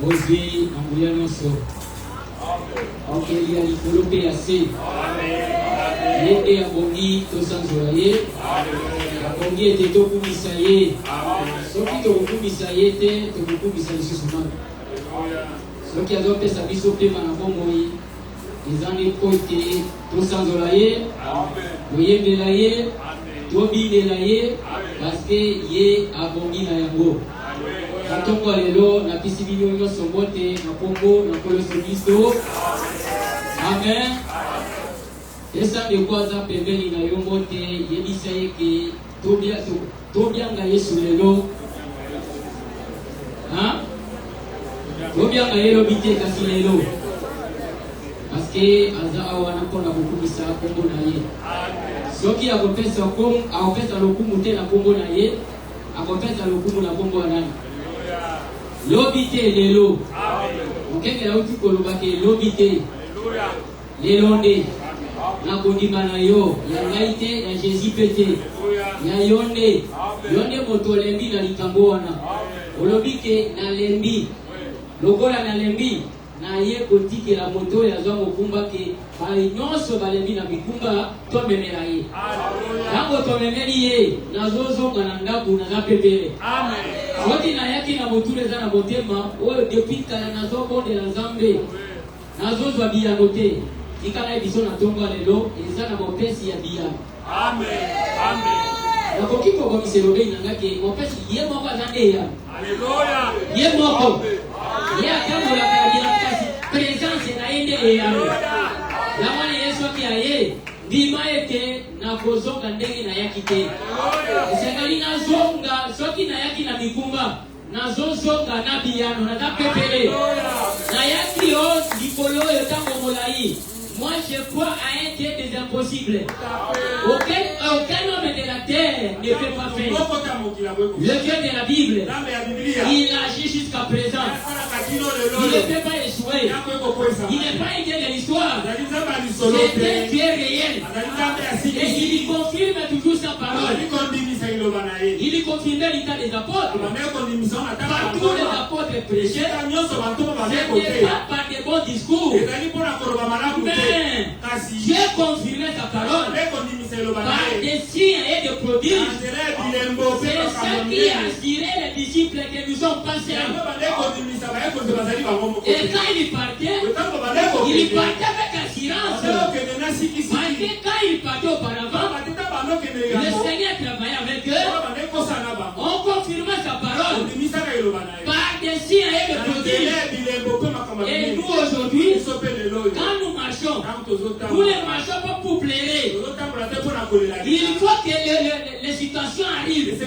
Ozwi Angulia Noso. Ok, il y a l'Icolopé assez. Yete ya bongi tosanzolaye. Bongi était tokumisaye. Soki tokumisaye te tokumisa lisusu. Soki azopesa biso pema na bomoi. Ezani kote tosanzolaye. Boyembela ye. Tobinela ye. Parce que ye abongi na yango. Katongo lelo na pisi bino nyonso mbote na Kongo na Koloso Kristo. Amen. Esa de kwaza pembeni na yo mbote yebisa yeke tobianga Yesu lelo. Hein? Tobianga yelo bite kasi lelo. Parce que aza awana kona bukubisa Kongo na ye. Soki akopesa Kongo, akopesa lokumu te na Kongo na ye, akopesa lokumu na Kongo na nani? Lobite lelo. Okenge la uti kolobake lobite. Lelonde. Na kondima na yo. Ya ngaite ya Jésus pete. Ya yonde. Yonde moto lembi na likambo wana. Olobike na lembi. Lokola na lembi. Na ye kotike la moto ya zwa mokumba ke bali nyonso balembi na mikumba to memela ye. Tango to memeli ye na zozo kana ndaku na zapepele. Amen. Soki na yaki na motule za na motema oyo depuis kala na zoko de la Zambe. Na zozo biya note. Ikala biso na tonga lelo eza na mopesi ya biya. Amen. Amen. Na kokiko kwa miserobe inangake mopesi ye moko azande ya. Haleluya. Ye moko. Ye akamo la kabila présence na ende ya. La mwana Yesu akiaye ndima ete na kozonga ndenge na yakite. Sengali na zonga soki na yaki na mikumba na zozonga na biyano na tapepele. Na yaki o likolo etango molai. Moi je crois à un Dieu des impossibles. Aucun homme de la terre ne peut pas faire. Le Dieu de la Bible, il agit jusqu'à présent. Il ne peut pas échouer. Il n'est pas un Dieu de l'histoire. C'est un Dieu réel. Et il confirme toujours sa parole. Il confirme l'état des apôtres. Partout les apôtres prêchaient. Ce n'est pas par des bons discours. Dieu confirmé sa parole par des signes et des prodiges. C'est ça qui a attiré les disciples que nous sommes passés. Et quand il partait avec assurance. Parce que quand il partait auparavant, le Seigneur travaillait avec eux. On confirmait sa parole par des signes et des prodiges. Et nous aujourd'hui, quand nous marchons, nous ne marchons pas pour plaire. Il faut que les situations arrivent. Il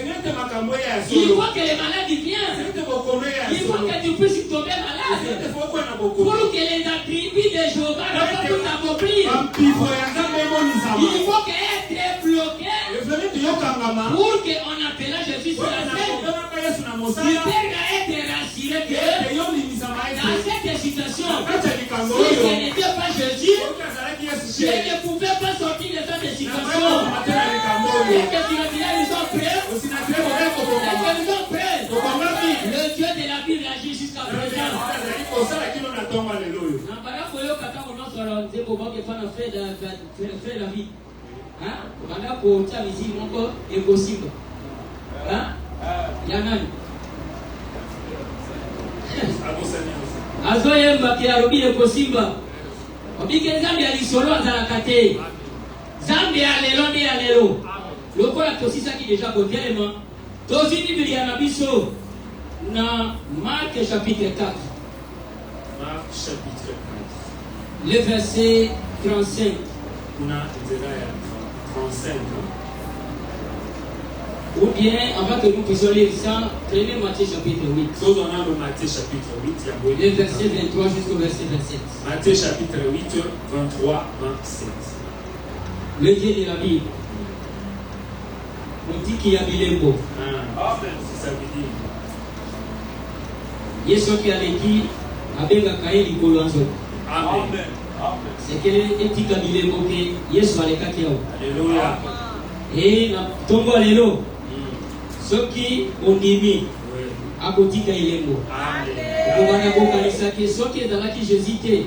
faut que les maladies viennent. Il faut que tu puisses tomber malade. Pour que les attributs de Jéhovah ne puissent s'accomplir. Il faut qu'être bloqué pour qu'on appelle Jésus sur la scène. Il peut être rassuré que dans cette situation, si ce n'était pas Jésus, je ne pouvais pas sortir de cette situation. Et que tu me dirais, nous sommes prêts. Nous sommes prêts. Le Dieu de la Bible agit jusqu'à présent. Faire la vie. Banda kuota mizimu moko ekosimba. Ya nani? Azoyemba ki arobi ekosimba. Obike Zambi alisolo azalaka te. Zambi alelo nde alelo. Lokola tosisaki déjà kotelema. Tozi Biblia na biso na Marc chapitre 4. Marc chapitre 4. Le verset 35. On a 35. Ou bien, avant que nous puissions lire ça, prenez Matthieu chapitre 8. Nous on a le Matthieu chapitre 8. Le verset 23 jusqu'au verset 27. Matthieu chapitre 8, 23, 27. Le Dieu de la Bible. On dit qu'il y a Bilembo. C'est ça veut dire. Yesu qui a dit, Abenga Kaeli Kolonzo. Amen. C'est que etika Bilembo que Yesu alekaki yao. Alléluia. Et na tongo lelo. Soki ondimi. Akotika ilembo. Amen. Bwana bokanisa ke soki ezalaki Jésus te.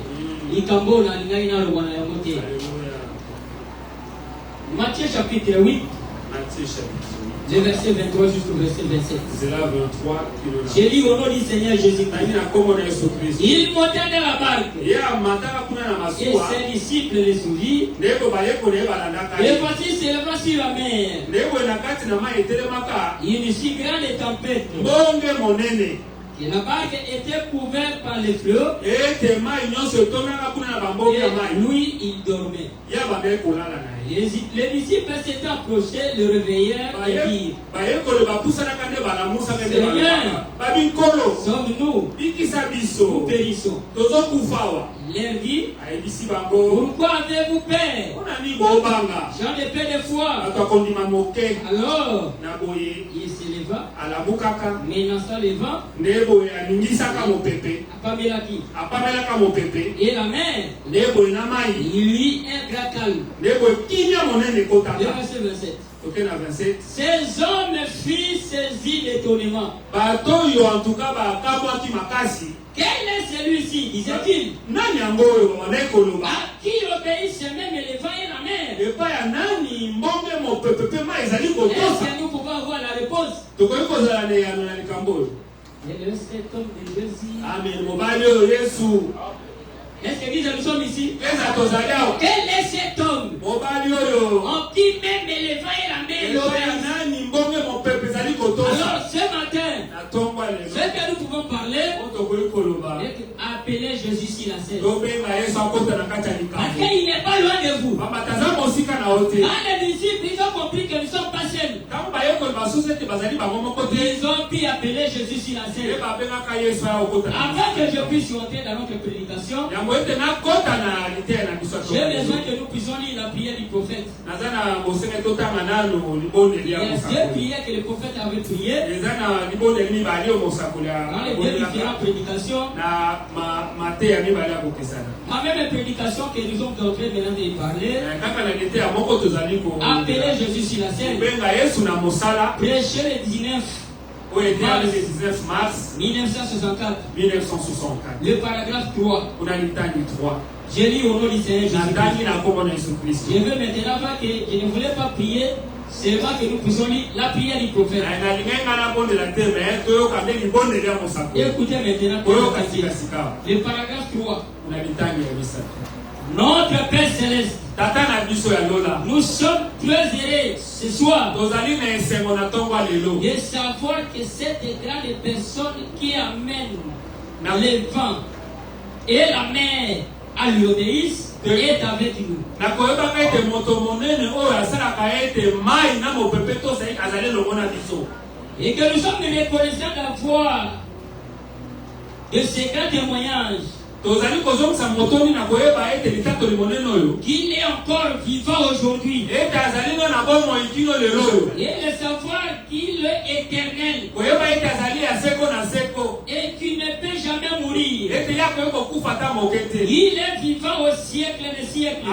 Likambo na lingai na lobana yango te. Matthieu chapitre 8. Matthieu chapitre 8. Le verset 23 jusqu'au verset 27. C'est là 23 qui J'ai lu au nom du Seigneur Jésus-Christ. Il monta dans la barque. Et ses disciples les suivirent. Et voici s'éleva sur la mer une si grande tempête que la barque était couverte par les flots. Et lui, il dormait. Les disciples s'étant approchés, le réveillèrent et dirent: Seigneur, sauve-nous, nous périssons. Il leur dit: pourquoi avez-vous peur, gens de peu de foi? Alors il s'éleva, menaça le vent, et la mer, il lui un grand calme. Le verset 27. Ces hommes furent saisis d'étonnement. Quel est celui-ci, disait-il, à qui obéissent même les vents et la mer? Est-ce que nous pouvons avoir la réponse? Et le cet homme de Jésus. Amen. Est-ce que nous sommes ici? Quel est cet homme en qui même les vents et la mer obéissent? Alors ce matin, ce que nous pouvons parler, appeler Jésus sur la scène. Parce qu'il n'est pas loin de vous. Quand les disciples, ils ont compris que nous ne sommes pas seuls. Ils ont pu appeler Jésus sur la scène. Avant que je puisse rentrer dans notre prédication, j'ai besoin que nous puissions lire la prière du prophète. Il y a deux prières que le prophète avait priées dans les deux différentes prédications. Ma même prédication que nous sommes en train maintenant de parler, appeler Jésus sur la scène, prêcher le 19 mars 1964, le paragraphe 3. J'ai lu au nom du Seigneur Jésus-Christ. Je veux maintenant voir que je ne voulais pas prier, seulement que nous puissions lire la prière du prophète. Écoutez maintenant le paragraphe 3. Notre Père Céleste, nous sommes très heureux ce soir de savoir que cette grande personne qui amène les vents et la mer à lui obéissent est avec nous. Et que nous sommes reconnaissants d'avoir de ces grands témoignages qu'il est encore vivant aujourd'hui. Et le savoir qu'il est éternel. Et qu'il ne peut jamais mourir. Il est vivant au siècle des siècles.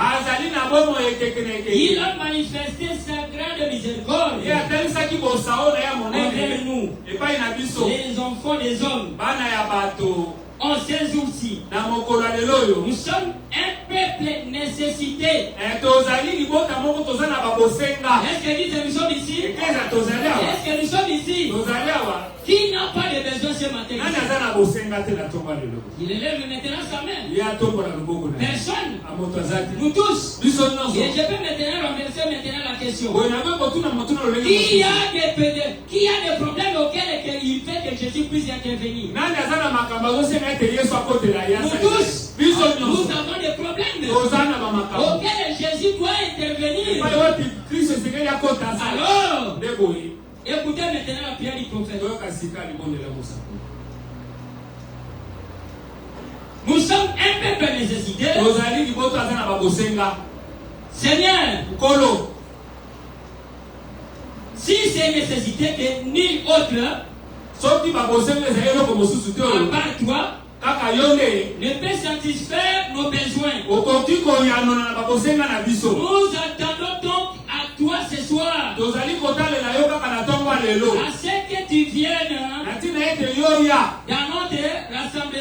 Il a manifesté sa grande miséricorde envers nous, les enfants des hommes. En ces jours-ci, nous sommes un peuple nécessité. Est-ce que nous sommes ici? Est-ce que nous sommes ici? Qui n'a pas de besoin ce matin? Il élève maintenant sa main. Personne. Nous tous. Et je peux maintenant renverser la question. Qui a des problèmes auxquels il fait que Jésus puisse intervenir? Nous tous. Nous avons des problèmes auxquels Jésus doit intervenir. Alors, écoutez maintenant la prière du prophète. Nous sommes un peuple nécessité. Seigneur, si c'est nécessité que nul autre, à part toi, ne peut satisfaire nos besoins. Nous attendons donc à toi ce soir, à ce que tu viennes dans notre rassemblement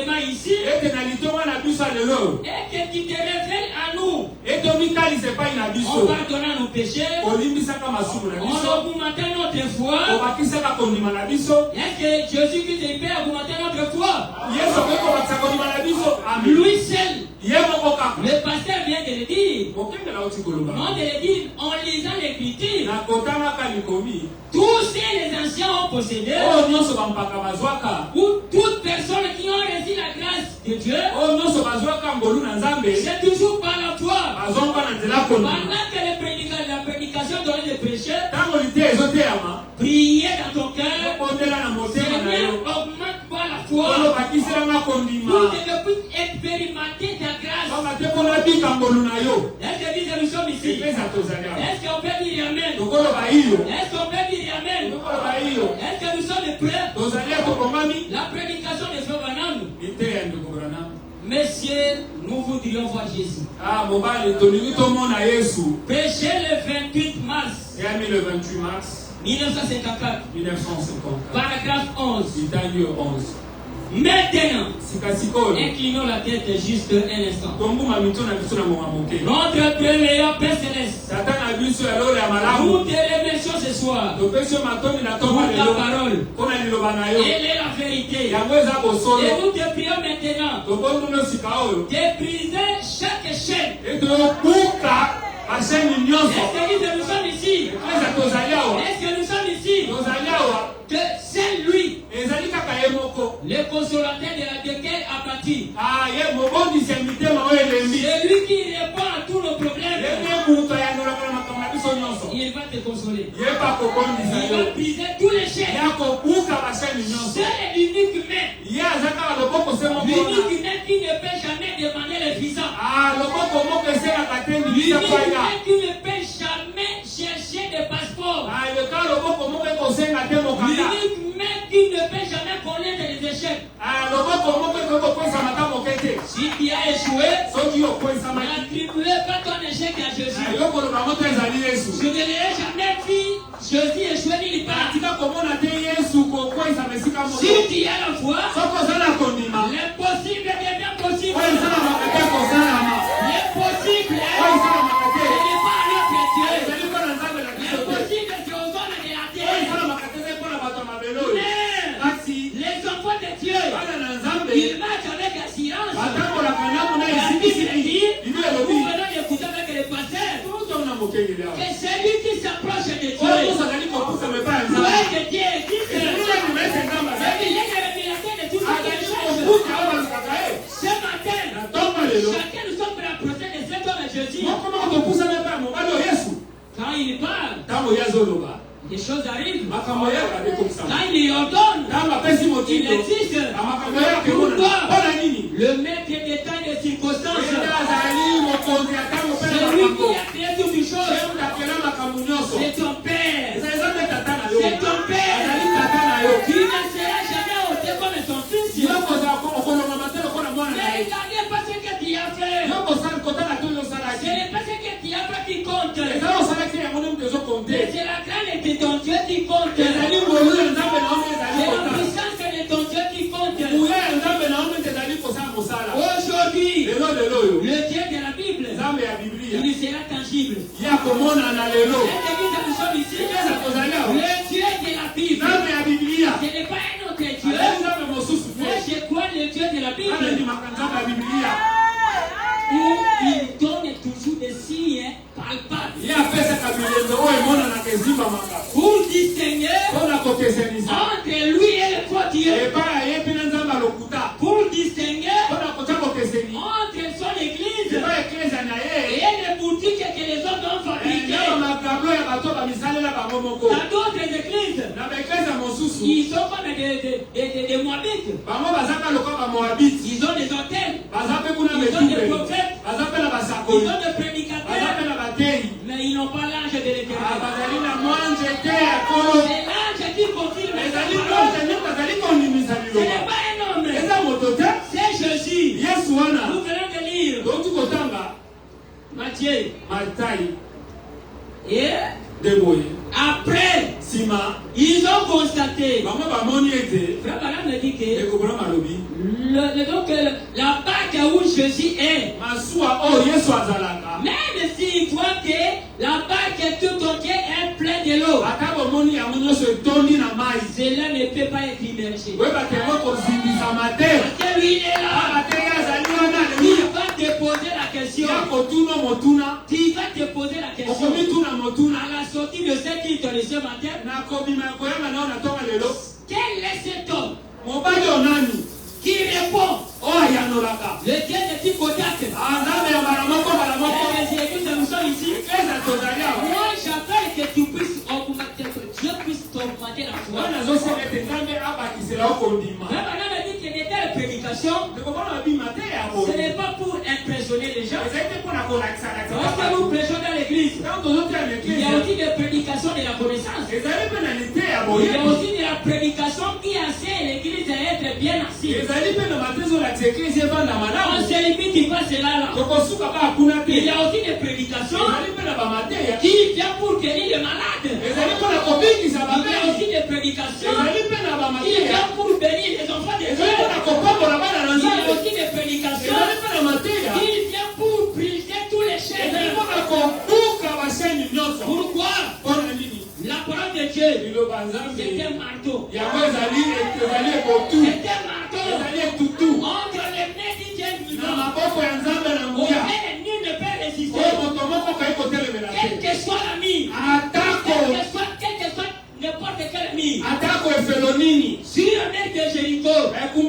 ete na litoma na biso lelo et que tu te révèles à nous ete omitalise epai na en biso pardonnant nos péchés, olimbisaka masumu na en biso augmentant notre foi. obakisaka kondima na biso Est-ce que Jésus-Christ peut augmenter notre foi? yesu okoki kobakisa kondima na biso amen Lui seul. ye moko kaka Le pasteur vient de le dire. mokengela oti koloba Non, de le dire en lisant l'Écriture. na kotangaka likomi Tous ces les anciens ont possédé, oyo nyonso bampaka bazwaka ou toute personne qui ont reçu la grâce de Dieu, oyo nyonso bazwaka ngolu na nzambe c'est toujours par la foi. bazwaka na nzela kondima Pendant que la prédication donne le péché, ntango lite ezoteyama priez dans ton cœur. okondela na motema na Seigneur, yo augmente par la foi oyo bakiselanga kondima pour que je puisse expérimenter ta grâce. pamba te mpona bika ngolu na yo Est-ce que dit que nous sommes ici? epesa tozali awa Est-ce qu'on peut dire Amen? tokoloba iyo Est-ce qu'on peut dire Amen? tokoloba iyo Est-ce que nous sommes prêts? tozali tokongami La prédication de Frère Branham. lite ya ndeko Branham Messieurs, nous voudrions voir Jésus. mobali tolingi tomona yesu Péché le 28 mars eyami le 28 mars 1954, 1954 paragraphe 11. litangi yo 11 Maintenant, sikasikoyo inclinons la tête juste un instant. tombuma mito na biso na monga moke Notre Père Père Céleste, tata na biso ya lolo ya nous malamu te remercions ce soir topesi yo matondi na pour toma ta lelo parole. mpona liloba na yo Elle est la vérité. yango eza Et bosolo nous te prions maintenant tobonduno sika oyo de briser chaque chaîne. ete obuka basheni nyonso Est-ce que nous sommes ici? eklesa tozali awa Est-ce que nous sommes ici? tozali awa Que c'est lui, ezali kaka ye moko le consolateur de quel a bâti. ye mobondisi ya mitema oyo elembi C'est lui qui répond à tous nos problèmes. ye moto ayandolaka na makambo na biso nyonso Il va te consoler. ye pa kobondisa Il va yo briser tous les chaînes. ye akobuka basheni nyonso C'est l'unique main. ye aza kaka loboko se moko L'unique main qui ne peut jamais demander les puissants. loboko moko eselaka te L'unique ndibisa kwaya main qui ne peut jamais chercher de passeport. leka loboko moko ekosenga te mokanda L'unique main qui ne peut jamais connaître les échecs. loboko moko ekoki kokwesama ta moke te Si tu as échoué, soki okwesamaki n'attribuez pas ton échec à Jésus. yokoloba moto ezali yesu Je ne l'ai jamais vu Jésus échouer nulle part. tika komona te yesu kokwesama esika moko Si tu as la foi, soki oza na kondima l'impossible devient possible. oyo esalamaka te kosalama L'impossible, oyo esalamaka te ce n'est pas notre Dieu. ezali mpona nzambe na biso te L'impossible, c'est aux hommes de la oyo terre. esalamaka te eza mpona bato ya mabele oyo Mais kasi les enfants de Dieu, bana na nzambe ils marchent avec assurance. batambolaka namo na La Bible esikisi dit, bibi nous elobi venons d'écouter avec les pasteurs, tozona mokengeli awa que celui qui s'approche de Dieu, oyo tozali kopusama epai ya nzambe ouais, que Dieu existe. ezali mese nzambe C'est azali qu'il est le révélateur de tout ce qui azali est chose. kobuka oyo balukaka ye Ce matin, na ntongo lelo chacun nous sommes rapprochés de cet homme Jésus. moko moko topusana epai ya mobali oyo yesu Quand il parle, ntango ye azoloba des choses arrivent. makambo yaka ekokisama Quand il ordonne, ntango apesi il motindo existe. makambo yaka emonana mpona nini Le maître des temps et des circonstances, ete azali mokonzi ya ntango mpe na c'est lui makambo qui a créé toutes les choses. yemuta akela makambo nyonso C'est ton Père. eza eza mpe tata na yo C'est ton père. azali tata na yo Tu ne seras jamais ôté comme son fils. yokozala okolongama te lokola mwana na Mais ye regardez pas ce que tu as fait. yokosala kotala te oyo Ce osalaki n'est pas ce que tu as fait qui compte. eza osalaki yango nde moto ezokonte Mais c'est la grâce de ton Dieu qui compte. ezali ngolu ya nzambe na omi ezali C'est la kotala puissance de ton Dieu qui compte. nguya ya nzambe na omi ete ezali kosala mosala Aujourd'hui, lelo lelo oyo le Dieu de la Bible, nzambe ya biblia il sera tangible. ye akomonana lelo Cette église que nous sommes ici, eza kozali awa le Dieu de la Bible, nzambe ya biblia ce n'est pas un autre Dieu. azali nzambe mosusu Moi, te je crois le Dieu de la wana Bible, ndimaka nzambe ya biblia où il donne toujours des signes palpables ye apesaka bilembe oyo emonanaka ezimbamaka pour distinguer mpona kokesenisa entre lui et le faux Dieu, epai ayebi na nzambe alokuta pour distinguer mpona kota kokeseni entre son église epai eklezia na ye et les boutiques que les hommes ont na fabriquées. bamagablo ya bato bamisalela bango moko Dans d'autres églises, na baeklezia mosusu ils sont comme des Moabites. bango bazaka lokola bamoabiti Ils ont des hôtels, baza mpe kuna ils ont des betube prophètes, baza mpe na ils basakoli ont des baza prédicateurs, mpe na batei mais ils n'ont pas l'ange de l'éternel. bazali na mwanje te ya kolo C'est l'ange qui confirme ezali sa parole. mwanje nde bazali kondimisa Ce n'est liloba pas un homme, eza moto te c'est Jésus. yesu wana Nous venons de lire touti kotanga Matthieu. matai Et nde boye après Sima. Ils ont constaté. Maman va moni ete. Frère Branham me dit que Ekobona malobi. donc la barque où Jésus est, Masua o Yesu azalaka. même s'il voit que la barque tout entière est pleine de l'eau, Atabo moni ya munyo se tondi na mai. cela ne peut pas être immergé. Weba kemo ko zimbisa mate. Parce que lui il est là. Mate ya zaliwana Il le. va te poser la question. Ya kotuno motuna. Tu vas te poser la question. Okomi tuna motuna. À la sortie de ce titre de ce matin, Na kobima koyama na ona tonga lelo. quel est cet homme Mobali onani. qui répond? O yanolaka. Le Dieu de Ticodac. Nzambe ya baramoko baramoko. Les églises, nous sommes ici. Eza tozalia. Moi, j'appelle que tu puisses augmenter, que Dieu puisse t'augmenter la foi. Wana zosela ete Nzambe abakisela okondima. Mais maintenant, on dit que les telles prédications, Ndikobona bima te ya bo. ce n'est pas pour impressionner les gens. Ezali mpona kolakisa lakisa. Lorsque nous prêchons dans l'église, Ntango tozotia na il y a eklise. aussi des prédications de la connaissance. Ezali mpe na lite ya Il y a boyebi. aussi de la prédication qui enseigne l'église à être bien assise. Ezali mpe na matezo olakisa eklise evanda On malamu. se limite pas cela là. Tokosuka kaka kuna te. Il y a aussi des prédications Ezali mpe na bamateya. qui viennent pour guérir les malades. Ezali mpona kobikisa Il y a babeli. aussi des prédications Ezali mpe na qui bamateya. viennent pour bénir les enfants de Dieu. Ezali mpona kopambola bana na Il y a Nzambe. aussi des prédications Ezali mpe na mateya. qui viennent pour briser tous les chaînes. Ezali mpona kobuka baseni nyonso. Pourquoi? Mpona nini? La parole de Dieu, Liloba Nzambe. c'est un marteau. Yango ezali ekotu. C'est un marteau Ezali etutu. entre les mains du Dieu Na vivant. maboko ya Nzambe na nguya. Auquel nul ne peut résister. Oyo moto moko kai kotelemela Quel te. que soit l'ami, Atako. quel que soit n'importe quel ami. Atako efelo nini. Si le mec de Jéricho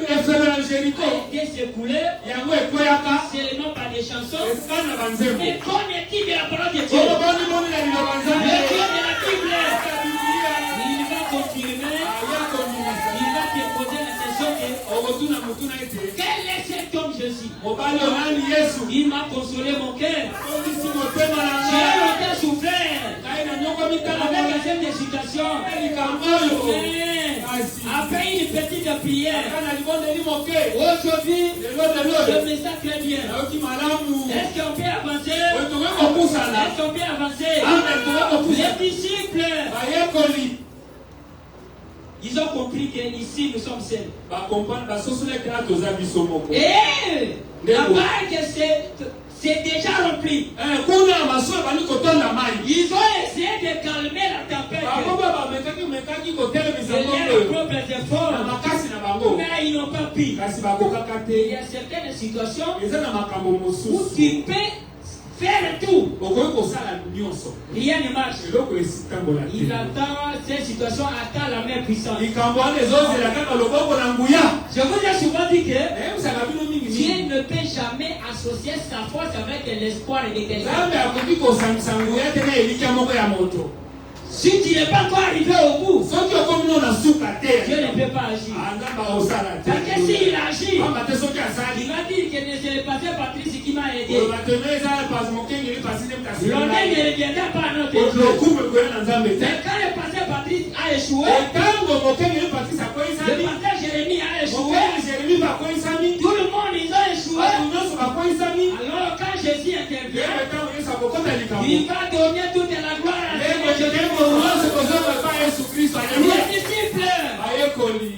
Efelo ya Jeriko. a été secoué, Yango ekweyaka. seulement par des chansons, Esika na banzembo. mais connaît-il de la parole de Dieu? Oyo boni boni na liloba Le Nzambe. Dieu de la Bible, Ya Biblia. il va confirmer, Aya kondimisa. il va te poser la question que Okotuna mutuna ete. quel est cet homme Jésus? Mobali onani Yesu. Il m'a consolé mon cœur. Ondisi motema na J'ai ngai. longtemps souffert Ngai na nyoko mitano avec mona. un seul de situation. Likambo oyo. Mais Kasi. après une petite prière, Kana libondeli moke. aujourd'hui, Lelo je lelo. me sens très bien. Nayoki malamu. Est-ce qu'on peut avancer? Oyo tokoki kopusana. Est-ce qu'on peut avancer? Amen, tokoki kopusana. Les disciples, Bayekoli. ils ont compris qu'ici nous sommes seuls. Bakomprendre basosole kaka toza biso moko. Et la barque c'est déjà remplie. Kuna masuwa bali kotonda mai. Ils ont essayé de calmer la tempête. Bakoba bamekaki kotelemisa C'est leur ngombe. propre Na effort. makasi na bango. Mais ils n'ont pas pu. Kasi bakokaka Il y te. a certaines situations Eza na makambo où mosusu. tu peux faire tout. Okoki kosala nyonso. Rien ne marche. Eloko esitambola te. Il attend, ces situations attendent la main puissante. Likambo wana ezozela kaka loboko na nguya. Je vous ai souvent dit que Nayebisaka bino mingi Dieu mingi. ne peut jamais associer sa force avec l'espoir de quelqu'un. Nzambe akoki kosangisa nguya te na elikya moko ya moto. Si tu n'es pas encore arrivé au bout, Soki okomi no na suka te. Dieu ne peut pas agir. Nzambe akosala te. Parce que s'il agit, Pamba te soki asali. il va dire que c'est le pasteur Patrice qui m'a aidé. Oyo bateme eza pasi mokengeli pasi nde kasi. L'honneur ne reviendra pas à notre Dieu. Lokumu ekoya na Nzambe te. Mais quand le pasteur Patrice a échoué, Etango mokengeli pasi le akoyisami. pasteur Jérémie a échoué, Mokengeli Jeremi bakoyisami. tout le monde ils ont échoué. Bato nyonso bakoyisami. Alors quand Jésus intervient, Yebe ntango Yesu akokota likambo. il va donner toute la gloire à Ndenge Dieu. tekembo nyonso kozonga epai ya Yesu Kristo. Alleluya. Les disciples, Bayekoli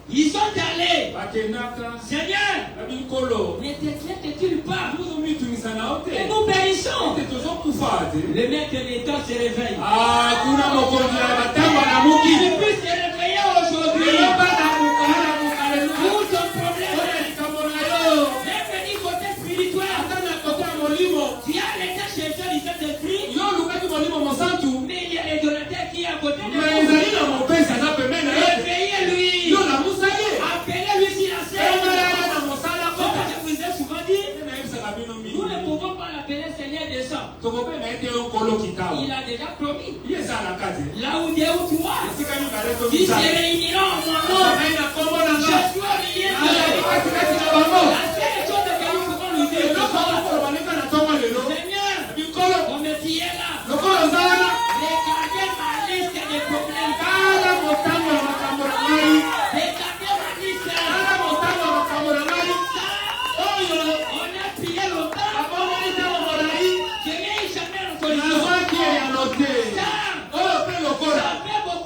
ils sont allés. bakendaka. Seigneur, Babi nkolo. ne t'inquiète-tu pas Tozomitungisa na yo que te. nous périssons? Te tozokufa te. Le maître d'État se réveille. Kuna mokonzi ya batambo na moki. Il peut se réveiller aujourd'hui. Lelo bana mokala na mokala. Tout ton problème, Oya likambo na yo. même du côté spirituel, Ata na kote ya molimo. tu as l'état chercheur du Saint-Esprit, Yo olukaki molimo mosantu. mais il y a les donateurs qui est à côté de Na nous. ezali na mopesi aza pembeni na yo. Réveillez-lui. Yo namusa ye. Appelez-lui s'il a Emela ye sait. na mosala Comme kota. je vous ai souvent dit, Nayebisaka bino nous ne mingi. pouvons pas l'appeler Seigneur des Sangs. Tokopena ete yo nkolo kitabu. Il a déjà promis. Ye ezalaka te. Là où Dieu ou toi, Esika mibale ils se tomisala. réuniront en mon nom. Ezalaki na kombo na Je nga. suis au milieu Nazali d'eux. katikati na bango. La seule chose que nous pouvons lui dire, Eloko moko baleka na ntongo lelo. Seigneur, Bikolo. comme tu es là, Lokola oza wana. regardez ma liste de problèmes. Tala motango ya makambo na ngai. Regardez ma liste. Tala motango ya makambo na ngai. Oyo On a prié longtemps. abomoli ntango molai. Je n'ai jamais reconnu. Nazwaki eyano te. Ça, Oyo mpe lokola. ça fait beaucoup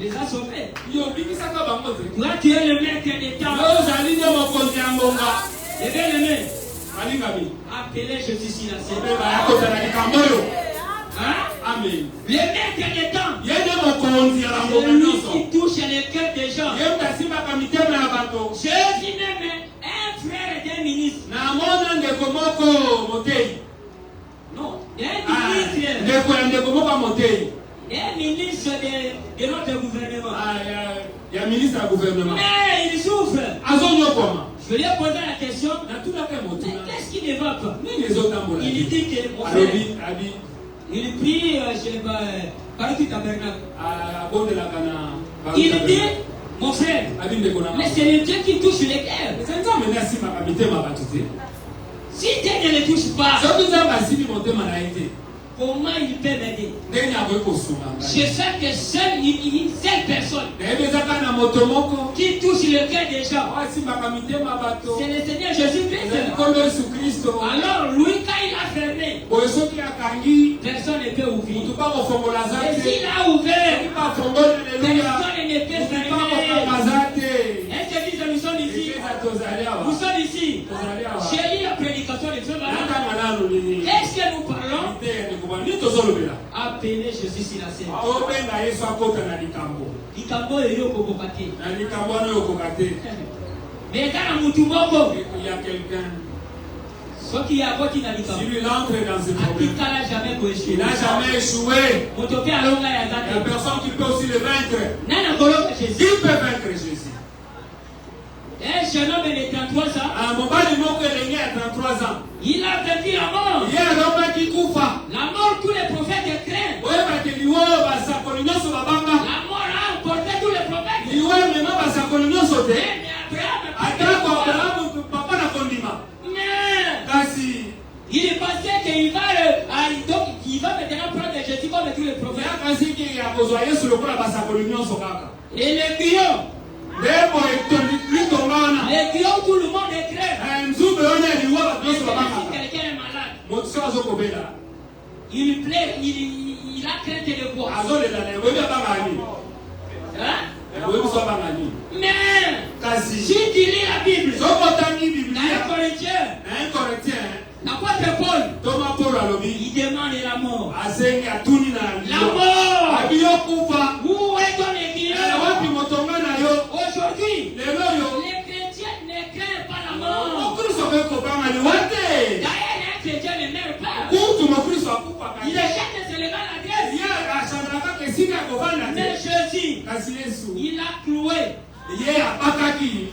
les a sauvés. Yo bikisaka bango te. Toi, tu es le maître des temps. Ozali nde mokonzi ya ngonga. Et bien aimé, Balingami. appelez Jésus ici la Obe scène. bayakota na likambo oyo. Hein? Amen. Le maître des temps. Ye nde mokonzi ya bangonga C'est lui nyonso. qui touche les cœurs des gens. Ye mutu asimbaka mitema ya bato. Jésus même un frère d'un ministre. Namona ndeko moko motei. Non, un ministre. Ndeko ya ndeko moko motei. Un ministre de notre gouvernement. Ya ministre ya gouvernement. Mais il souffre. Azonyokoma. Je lui ai posé la question. Natulaka motina. Qu'est-ce qui ne va pas? Nini ezotambola? Il dit que mon frère, il prie chez Paroki Tabernacle. Abondelaka na. Il dit, mon frère, Abi ndeko na. mais c'est le Dieu qui touche les cœurs. C'est nzambe nde asimbaka mitema ya bato te. Si Dieu ne le touche pas, Soki nzambe asimbi motema na ye te. comment il peut m'aider? Ndenge akoki kosunga ngai. Je sais que seule une seule personne Nayebi ezaka na moto moko. qui touche le cœur des gens, Oyo asimbaka mitema ya bato. c'est le Seigneur Jésus-Christ. Ezali Nkolo Yesu Kristo. Alors, lui, quand il a fermé, Boye soki akangi. personne ne peut ouvrir. Mutu bakofongola aza Et te. s'il a ouvert, Soki bafongoli aleluya. personne ne peut Mutu fermer. bakokanga aza te. Est-ce que nous sommes ici? Ekeza tozali awa. Nous sommes ici. Tozali awa. J'ai lu la prédication de Dieu. Natanga nano nini. Est-ce que nous parlons? Te ndeko nini tozolobela. Appelez Jésus sur la scène. Obenga Yesu akota na likambo. Likambo eyo kokopate. Na likambo wana okoka te. Mais dans la mutu moko, Il y a quelqu'un. soki ya koti na likambo. Si lui il entre dans ce problème, Atikala jamais koéchouer. il n'a jamais échoué. Moto pe alonga ya Il y a zate. personne qui peut aussi le vaincre. Nana koloka Qui Jésus. peut vaincre Jésus? Un jeune homme de 33 ans, Un mobali moko elengi ya 33 ans. il a vaincu la mort. Ye alobaki kufa. La mort, tous les prophètes craignent. Oyebaki liwoyo basakoli nyonso babanga. La mort a emporté tous les prophètes. Liwoyo mema basakoli nyonso te. Mais Atako Abraham, Abrahamu papa na kondima. mais Kasi il pensait qu'il va, donc il va maintenant prendre Jésus comme tous les prophètes. yakasi ki ya kozwa Yesu lokola basakoli nyonso kaka. Et les guillons, Ndemo litonga wana. les guillons, tout le monde est crève. Nzube wana liwo bato Et nyonso si babanga. quelqu'un est malade, Moto so azokobela. il plaît, il a crainte de quoi? Azolela na yebi abanga ni. Hein? Yebi so abanga ni. Mais Kasi si tu lis la Bible, soko tangi dans Biblia. 1 Corinthiens, Na un Corinthien. l'apôtre Paul, Thomas Paul alobi. il demande la mort. Asengi atuni na La mort! Abiyo kufa. Où est ton aiguillon? Wapi motonga na yo. Aujourd'hui, Lelo yo. les chrétiens ne craignent pas la mort. Mokristo pe kobanga ni wate. D'ailleurs, un chrétien ne meurt pas. Kutu mokristo akufa Il kaka. essaie de se lever à la tête. Ye ashanaka kesika kovanda Mais te. Jésus, Kasi Yesu. il a cloué. Ye apakaki.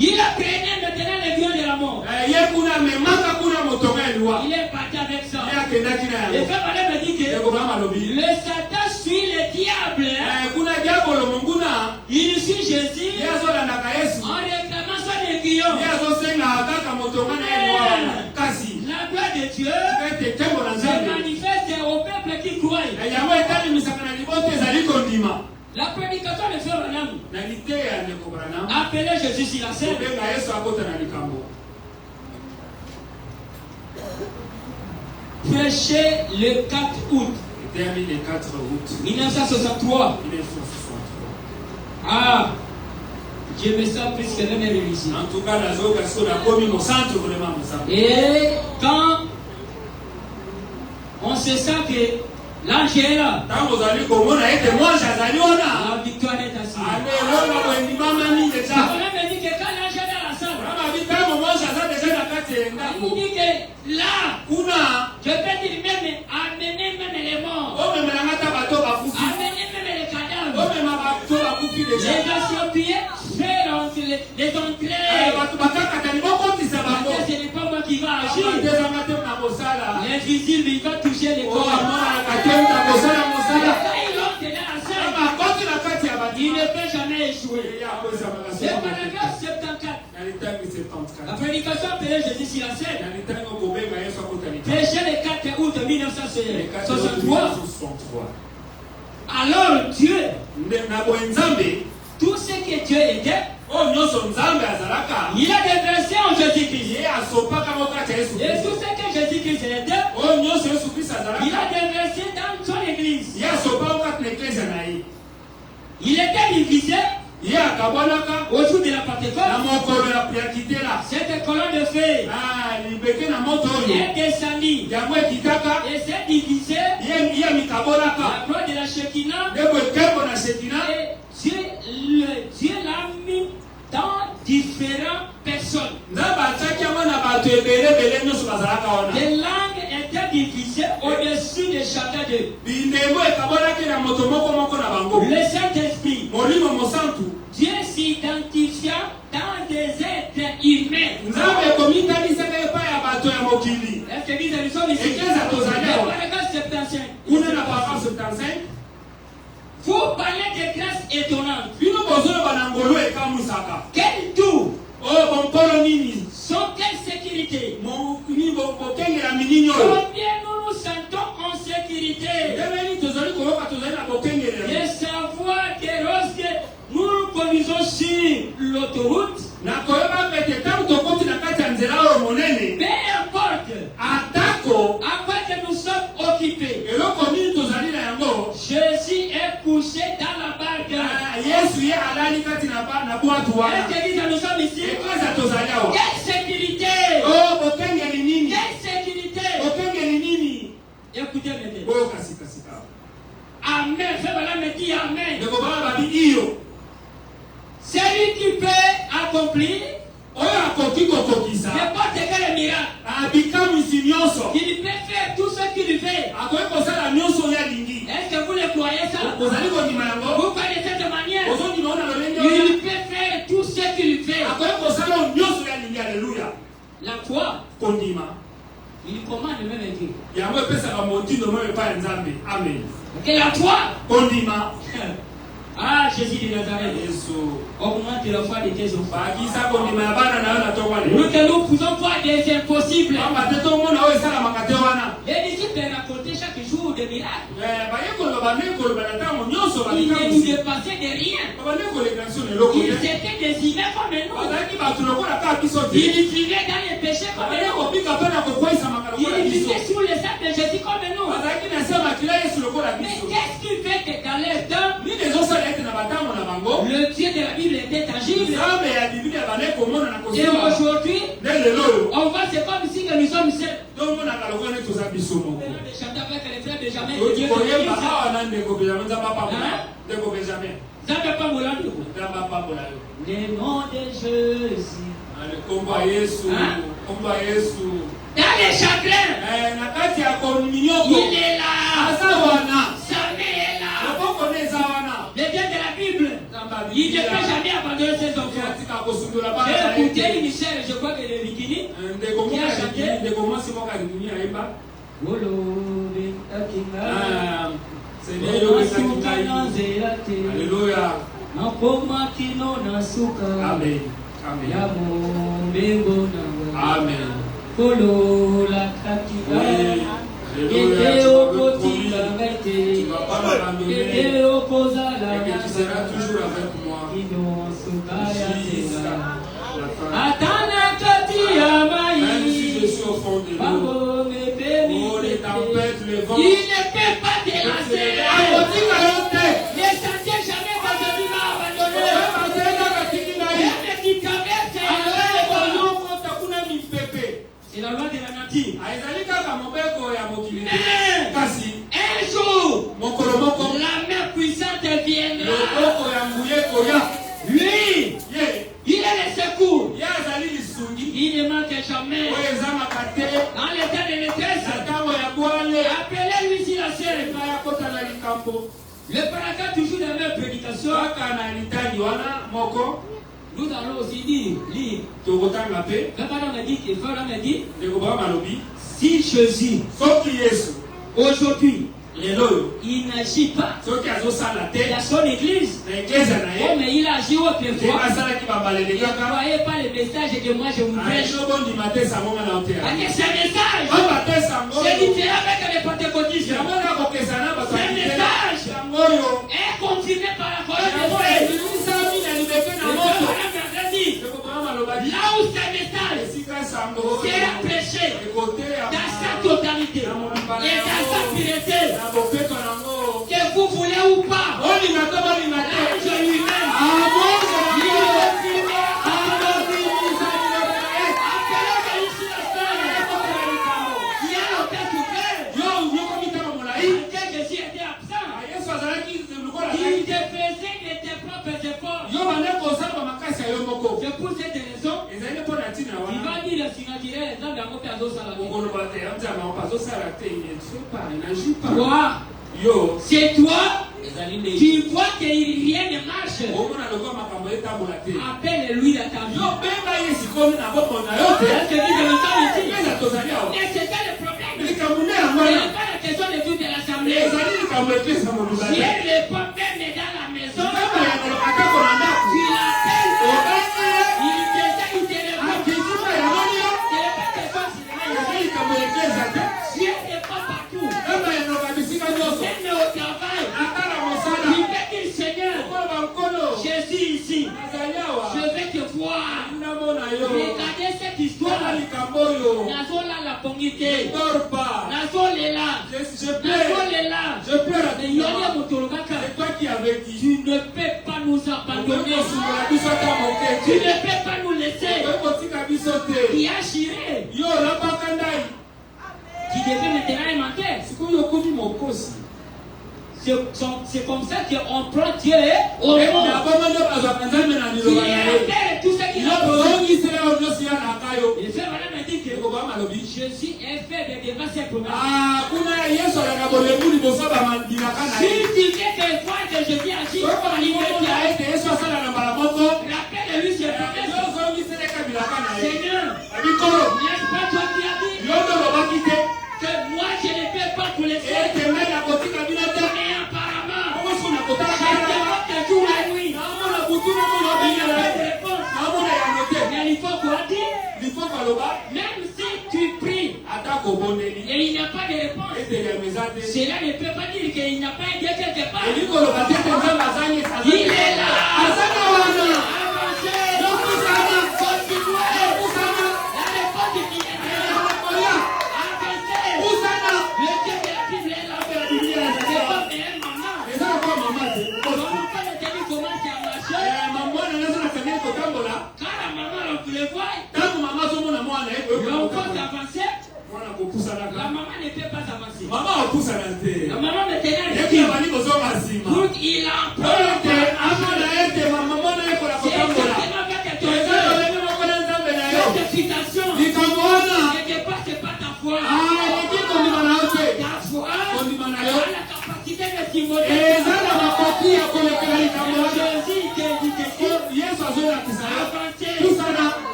Il a pris maintenant les vieux de la mort. Ye kuna memaka kuna motonga ya liwa. Il est parti avec ça. Ye akendaki na Et yango. frère Madame me dit que Ye kobanga alobi. le Satan suit le diable. Hein? Kuna diabolo monguna. Il suit Jésus Ye azolandaka Yesu. en réclamant son aiguillon. Ye azosenga kaka motonga na ye liwa wana. Kasi. La gloire de Dieu Ete tembo na se Nzambe. manifeste au peuple qui croit. Yango etalimisaka na liboso ezali kondima. La prédication de frère Madame, Na liteya ya ndeko Branham. appelez Jésus sur la scène. Kobenga Yesu akota na likambo. Prêchez le 4 août Eteyami le 4 août 1963. 1963. Ah, je me sens plus que même ici. En tout cas, nazoyoka siko nakomi mosantu vraiment mosantu. Et quand on se sent que l'ange est là, Ntango ozali komona ete mwanji azali wana. la victoire est assise. Alelo bwendimamani deja. Ça me dit que quand l'ange est dans la salle, Rama bi ntango mwanji aza deja na kati ya il ndako. dit que là, Kuna je peux dire même amener même les morts, omemelanga ata bato bakufi. amener même les cadavres, Omema bato bakufi les deja. Éthiopiens, faire les entrées. Bato bakakatani bokotisa bango. Parce que ce n'est pas moi qui va agir. Abadezanga te na mosala. L'invisible, il va toucher les corps. Oamonaka te na kosala Et mosala. quand il entre dans la salle, Rama akoti na kati ya il bato. ne peut jamais échouer. Ye akozamaka Le soko. paragraphe 74. Na litangi La 74. prédication appelée Jésus sur la scène. Na litangi okobenga Yesu akota likambo. Prêché le 4 août Le 4 août 1963. 1963. Alors Dieu, Na boye Nzambe tout ce que Dieu était, oyo nyonso Nzambe azalaka. il a déversé en Jésus-Christ. Ye asopaka ngo kati ya Yesu Et Kristo. tout ce que Jésus-Christ était, Oyo nyonso Yesu Kristo il azalaka. a déversé dans son église. Ye asopaka ngo kati na eklezia na ye. Il est au jour de la Pentecôte, cette colonne de feu est descendue et s'est divisée. La gloire de la Shekinah, et Dieu l'a mis dans différentes personnes. Les langues étaient divisées au-dessus de chacun d'eux. Le Saint-Esprit, Dieu s'identifia dans des êtres humains. Est-ce que nous sommes ici? Vous parlez de grâce étonnante. Quel tour? Sans quelle sécurité? Combien nous nous sentons en sécurité de savoir que lorsque nous conduisons sur l'autoroute, peu importe à quoi que nous sommes occupés, Jésus est couché dans la barque. Est-ce que nous sommes ici? Quelle sécurité! Quelle sécurité! Écoutez maintenant. Amen. Fais voilà me dire Amen. Celui qui peut accomplir n'importe quel miracle. Il peut faire tout ce qu'il fait. Est-ce que vous le croyez ça? Vous parlez de cette manière. Il peut faire tout ce qu'il fait. La foi, il commande même Dieu. Que la foi, ah, Jésus de Nazareth, augmente la foi de tes enfants. Nous que nous pouvons voir des impossibles. Les disciples racontaient chaque jour des miracles. Ils ne nous dépassaient de rien. Ils étaient des humains comme nous. Ils vivaient dans les péchés comme nous. Ils vivaient sous les ailes de Jésus comme nous. Mais qu'est-ce qui fait que dans les temps, le Dieu de la Bible était tangible? Et aujourd'hui, on voit c'est comme si que nous sommes seuls. Chanter avec les frères Benjamin. Le nom de Jésus. Dans les chagrins, il est là. Sa mère est là. Le Dieu de la Bible, il ne peut jamais abandonner ses enfants. J'ai écouté une sœur, je crois que de Bikini, qui a chanté. Alléluia. Amen. Amen. Amen. Tu vas pas m'abandonner. Et que tu seras toujours avec moi. Jusqu'à la fin. Même si je suis au fond de l'eau, oh, les tempêtes, le vent, il ne peut pas te lancer. Ne sentez jamais que Dieu m'a abandonné. C'est la loi de la nature. Un jour, la main puissante viendra. Lui, il est le secours. Il ne manque jamais. Dans l'état de détresse, appelez-lui si la sœur. Le paragraphe toujours dans la prédication. Nous allons aussi dire, lire. Le parent me dit, si Jésus, aujourd'hui, il n'agit pas dans son église, mais il agit autrefois. Ne croyez pas le message que moi je vous prêche. Ce message, c'est différent avec les pentecôtistes. Ce message est confirmé par la parole de Dieu. Là où ce message sera prêché dans sa totalité et dans sa pureté, que vous voulez ou pas, l'ange lui-même, il Toi, c'est toi. Tu vois que rien ne marche. Appelle-lui dans ta vie. Et c'est ça le problème. Ce n'est pas la question de toute l'assemblée. Si elle n'est pas même dans la maison, tu l'appelles. Il te répond. Si elle n'est pas partout, elle est au travail. Tu peux dire Seigneur, je suis ici. Je vais te voir. Regardez cette histoire. Nazola la pongité. Nazolela. Nazolela. Je pleure à C'est toi qui avait dit. Tu ne peux pas nous abandonner. Tu ne peux pas nous laisser. Qui a chiré. Tu devais maintenant aimanter. C'est comme ça qu'on prend Dieu au monde. Tu appelles tout ce qu'il a besoin. Et ce madame m'a dit que Jésus est fait de dépasser le problème. Si tu veux que voir que Jésus agit, rappelle-lui ce problème. Seigneur, n'est-ce pas toi qui as dit que moi je ne peux pas te laisser. Même si tu pries et il n'y a pas de réponse, cela ne peut pas dire qu'il n'y a pas un Dieu quelque part. Il est là. Avancez. Continuez. La réponse qui est là. Avancez. Le Dieu de la Bible est là. C'est pas un maman. Comment pas le tenir comment ça marche? Quand la maman vous le voit, l'enfant avancer. La maman ne peut pas avancer. La maman maintenant il a cette citation. Quelque part c'est pas ta foi. Ta foi a la capacité de s'immoler.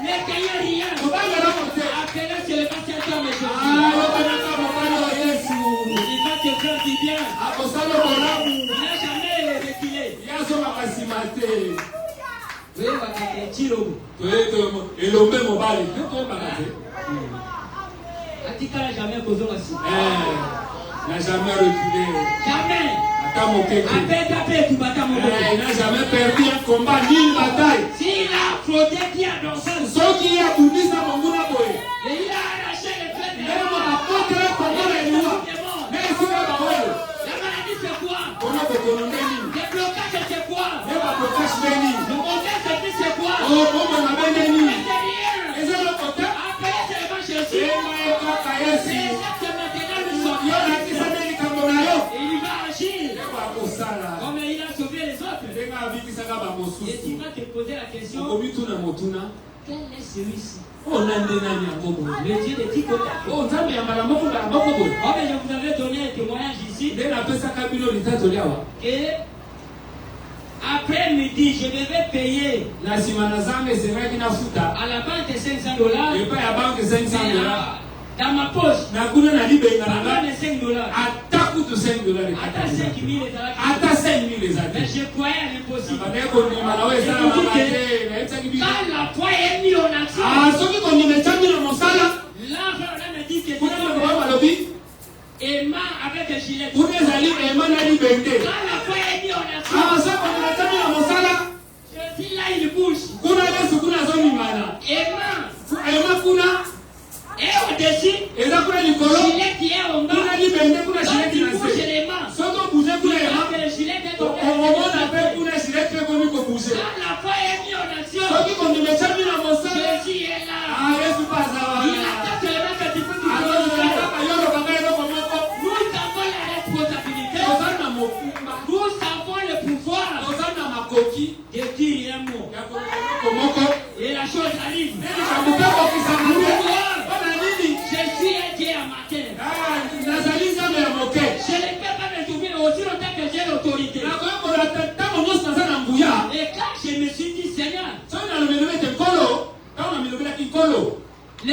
Ne gagnez rien. Appelez sur le passé à toi, mais il va te faire du bien. Il n'a jamais reculé. Oui, on va te dire. Atika n'a jamais posé aussi. N'a jamais reculé. Jamais. Il n'a jamais perdu un combat ni une bataille. S'il a frotté bien dans ça, ce qui a tout dit, ça m'a dit. Et il a arraché les fêtes. Mais on m'a apporté le combat et nous. Mais c'est pas vrai. La maladie c'est quoi? On a besoin de nous. Le blocage c'est quoi? Le blocage c'est quoi? Oh, on m'a bien dit. Et c'est le côté. Après c'est le marché aussi. Et il va agir. Comme il a sauvé les autres. Et tu vas te poser la question. Quel est celui-ci? Le Dieu de qui côté? Oh, mais je vous avais donné un témoignage ici. Et après midi, je devais payer à la banque $500. Dans ma poche, $5. Attends 5 000 les amis. Mais je croyais à l'impossible. Quand la foi est mise en action, l'enfant me dit que Emma avec un gilet. Quand la foi est mise en action, je dis là il bouge. Emma et au-dessus, gilet qui est en bas. Quand tu bouges les mains, le gilet est en bas. Quand la foi est mise en action, Jésus est là.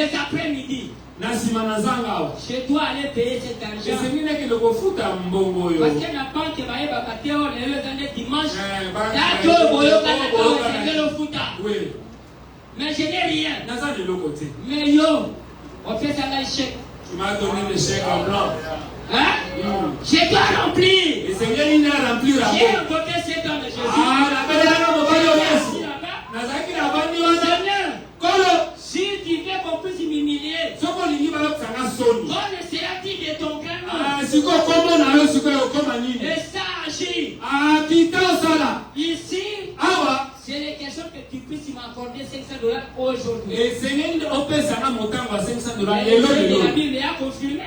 les après-midi, je je dois aller payer cet argent. Parce que la banque va être dimanche. Mais je n'ai rien. Mais yo, on fait ça là, chèque. Tu m'as donné le chèque en blanc. Hein? Je dois remplir. Et Seigneur, il n'a rempli la J'ai invoqué cet homme de Jésus. Seigneur, si tu veux qu'on puisse m'humilier, on essaiera-t-il de ton grand nom? Et ça agit. Ici, c'est les questions que tu puisses m'accorder $500 aujourd'hui. Et Seigneur, on peut s'en monter à $500. La Bible a confirmé.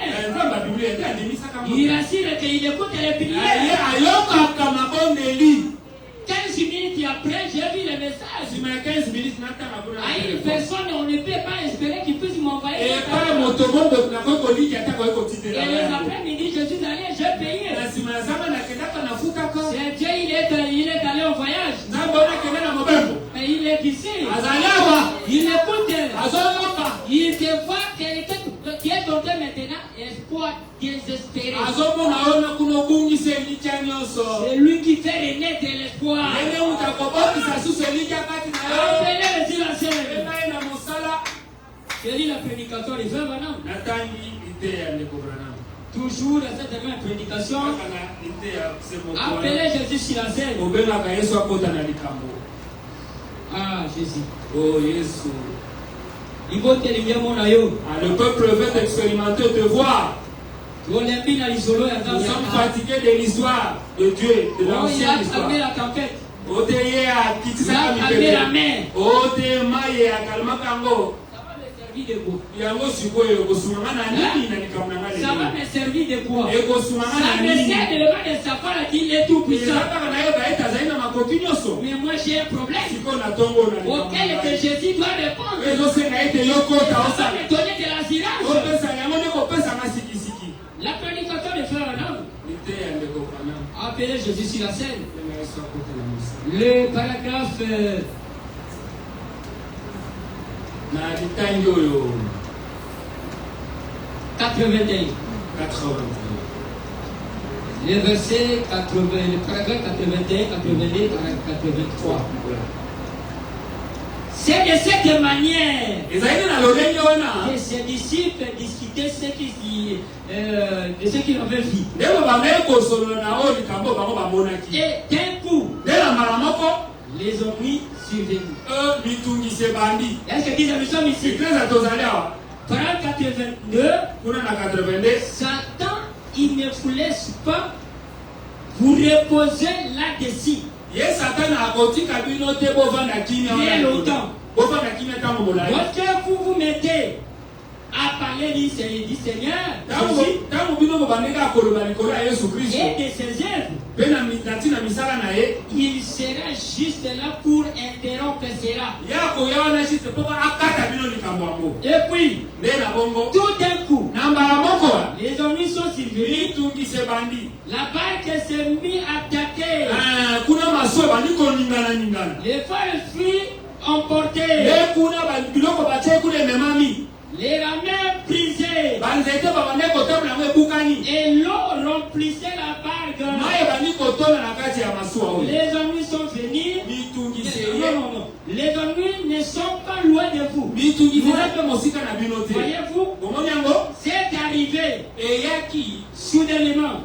Il assure qu'il écoute les prières. 15 minutes après, j'ai vu le message. À une personne, on ne peut pas espérer qu'il puisse m'envoyer. Et les après-midi, je suis allé, j'ai payé. C'est Dieu, il est allé au voyage. Mais il est ici. Il écoute. Il te voit quelqu'un qui est tombé maintenant, espoir désespéré. C'est lui qui fait renaître de l'espoir. Appelez le silencieux. Je lis la prédication des frères maintenant. Toujours dans cette même prédication. Appelez Jésus silencieux. Ah, Jésus. Oh, Jésus. Le peuple veut expérimenter, te voir. Nous sommes fatigués de l'histoire de Dieu, de l'ancienne histoire. Il a calmé la tempête. Il a calmé la mer. Ça va me servir de quoi? Ça me sert de savoir qu'il est tout puissant. Mais moi j'ai un problème auquel que Jésus doit répondre. Ça va me donner de l'assurance. La prédication de frère Adam. Appelez Jésus sur la scène. Le paragraphe 81. Le verset 80, le paragraphe 81, 82, 83. C'est de cette manière que ses disciples discutaient de ce qu'ils avaient vu. Et d'un coup, les ennuis survenus. Est-ce que nous sommes ici? Parole 82. Satan, il ne vous laisse pas vous reposer là-dessus. Bien longtemps. Lorsque vous vous mettez à parler du Seigneur et de ses œuvres, il sera juste là pour interrompre cela. Et puis, tout d'un coup, les ennemis sont survenus. La barque s'est mise à attaquer. Les frères fuient emportés. Les rameurs brisés. Et l'eau remplissait la barque. Les ennemis sont venus. Non. Les ennemis ne sont pas loin de vous. Voyez-vous, c'est arrivé soudainement.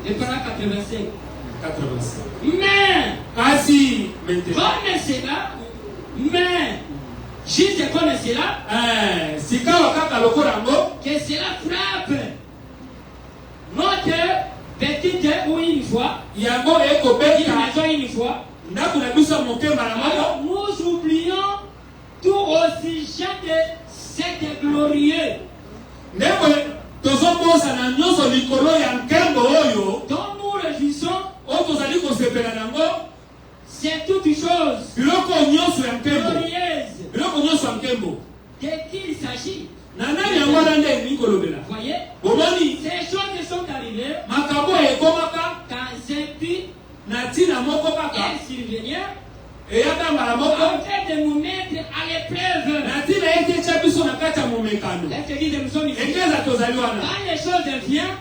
Le paragraphe 85. Mais comme cela, juste comme cela, que cela frappe notre petite ou une fois, une fois, alors nous oublions tout au sujet de cet glorieux dont nous réjouissons. C'est toute chose glorieuse. De qui il s'agit? Voyez, ces choses sont arrivées dans un but et survenir vient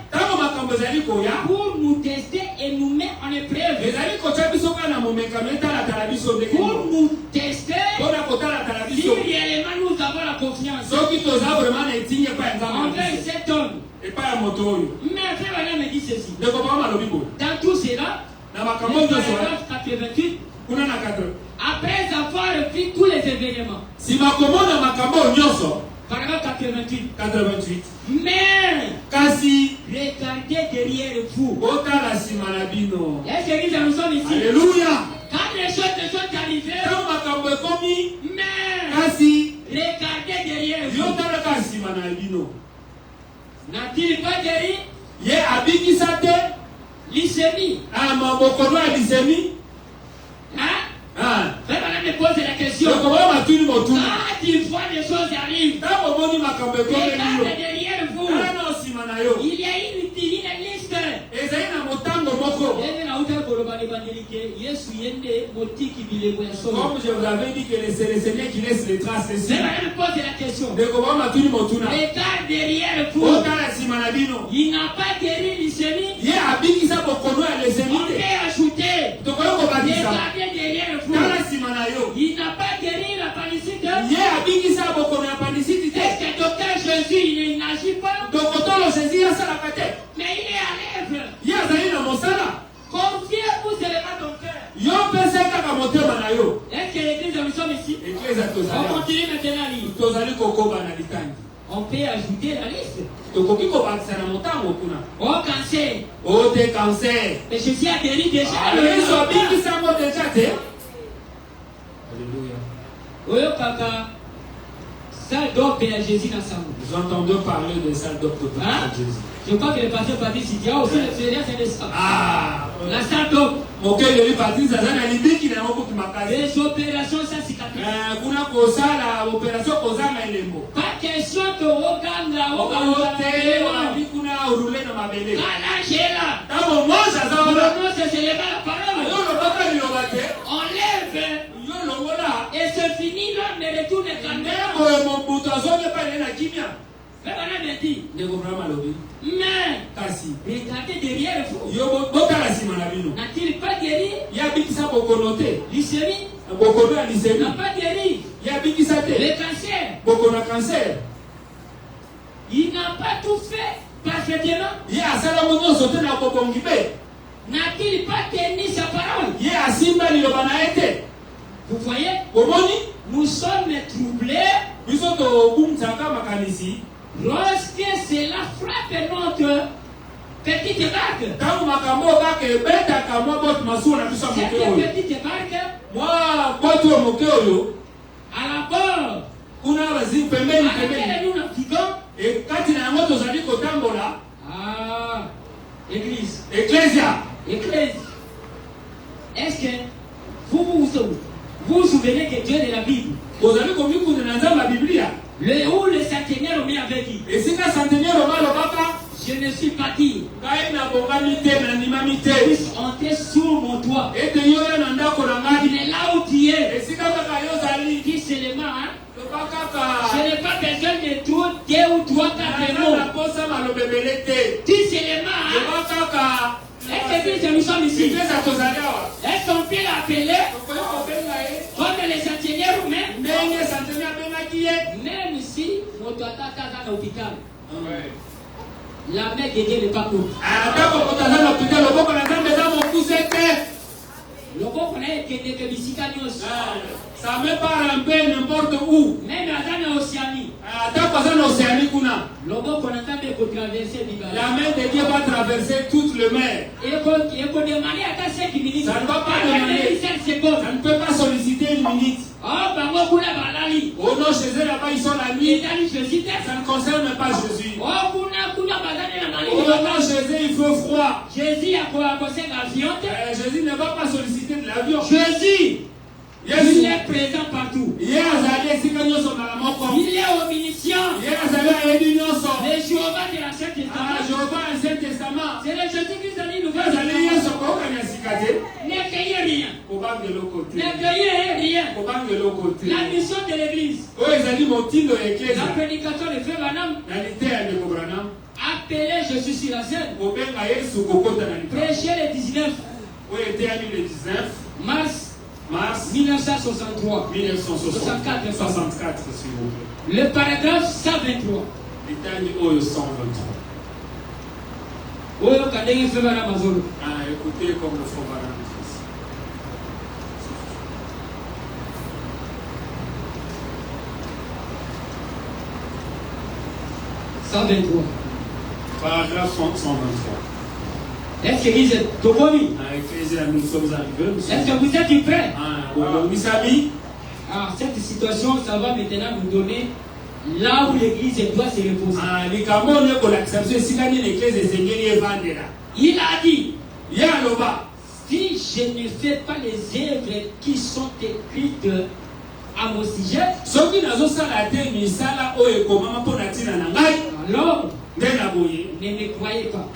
pour nous tester et nous mettre en épreuve. Pour nous tester si réellement nous avons la confiance envers cet homme. Mais frère Branham me dit ceci. Dans tout cela, paragraphe 88, après avoir vu tous les événements, paragraphe 88. Mais regardez derrière vous. Est-ce que nous sommes ici? Alléluia. Quand les choses sont arrivées, mais regardez derrière vous. N'a-t-il pas guéri? Lyssémie. Hein? Frère Branham me pose la question. Quand il voit des choses arrivent, regardez derrière vous. Il y a une liste. Comme je vous avais dit que c'est le Seigneur qui laisse les traces ici. Frère me pose la question. Regarde derrière vous. Il n'a pas guéri l'ischémie. On peut ajouter. Regardez derrière vous. Il n'a pas guéri la palicite. Est-ce que docteur Jésus il n'agit pas? Mais il est à l'œuvre. Confiez-vous seulement ton cœur. Est-ce que l'église nous sommes ici? On continue maintenant à lire. On peut ajouter la liste. Cancer. Mais Jésus a guéri déjà. Alléluia. Salle d'or à Jésus dans sa main. Nous entendons parler de salle d'or de Jésus. Je crois que le pasteur Patrice dit aussi le Seigneur c'est de ça. La salle d'or. Les opérations sans cicatrice. Pas question que Woganga la parole. On lève. Et c'est fini là, mais retourne quand même. Mais regardez derrière vous. N'a-t-il pas guéri? Lyssémie n'a pas guéri. Le cancer. Il n'a pas tout fait parfaitement. N'a-t-il pas tenu sa parole? Vous voyez? Nous sommes troublés lorsque cela frappe notre petite barque. Cette petite barque, à la bord, à laquelle nous naviguons, Église. Est-ce que vous vous souvenez que Dieu de la Bible? Où le centenaire Romain avait dit, je ne suis pas dit, on est sous mon toit. Il est là où tu es. Dis seulement, hein? Je n'ai pas besoin de toi, 2 ou 3, 4 mots. Dis seulement, hein? Est-ce que nous sommes ici? Est-ce qu'on peut l'appeler comme les centenaires romains? Même si notre attaque est à l'hôpital, la main de Dieu n'est pas courte. Ça me part un peu n'importe où. Même dans l'Océanie. La main de Dieu va traverser toute le mer. Ça ne va pas demander. Ça ne peut pas solliciter une minute. Oh non, chez eux là-bas ils sont la nuit. Ça ne concerne pas Jésus. Oh non, chez eux il faut froid. Jésus ne va pas solliciter de l'avion. Il est présent partout. Il est aux munitions. Le Jéhovah de l'Ancien Testament. C'est le Jésus-Christ de la Nouvelle Testament. N'accueillez rien. N'accueillez rien. La mission de l'église. La prédication de Frère Branham. A appelé Jésus sur la scène. Prêcher le 19 mars 1963. 64, s'il vous plaît. Le paragraphe 123. Écoutez comme le faut. 123. Paragraphe 123. Est-ce que vous êtes Tokomi? Nous sommes arrivés. Est-ce que vous êtes prêts? Alors, cette situation, ça va maintenant nous donner là où l'église doit se reposer. Il a dit, si je ne fais pas les œuvres qui sont écrites à mon sujet, alors ne me croyez pas.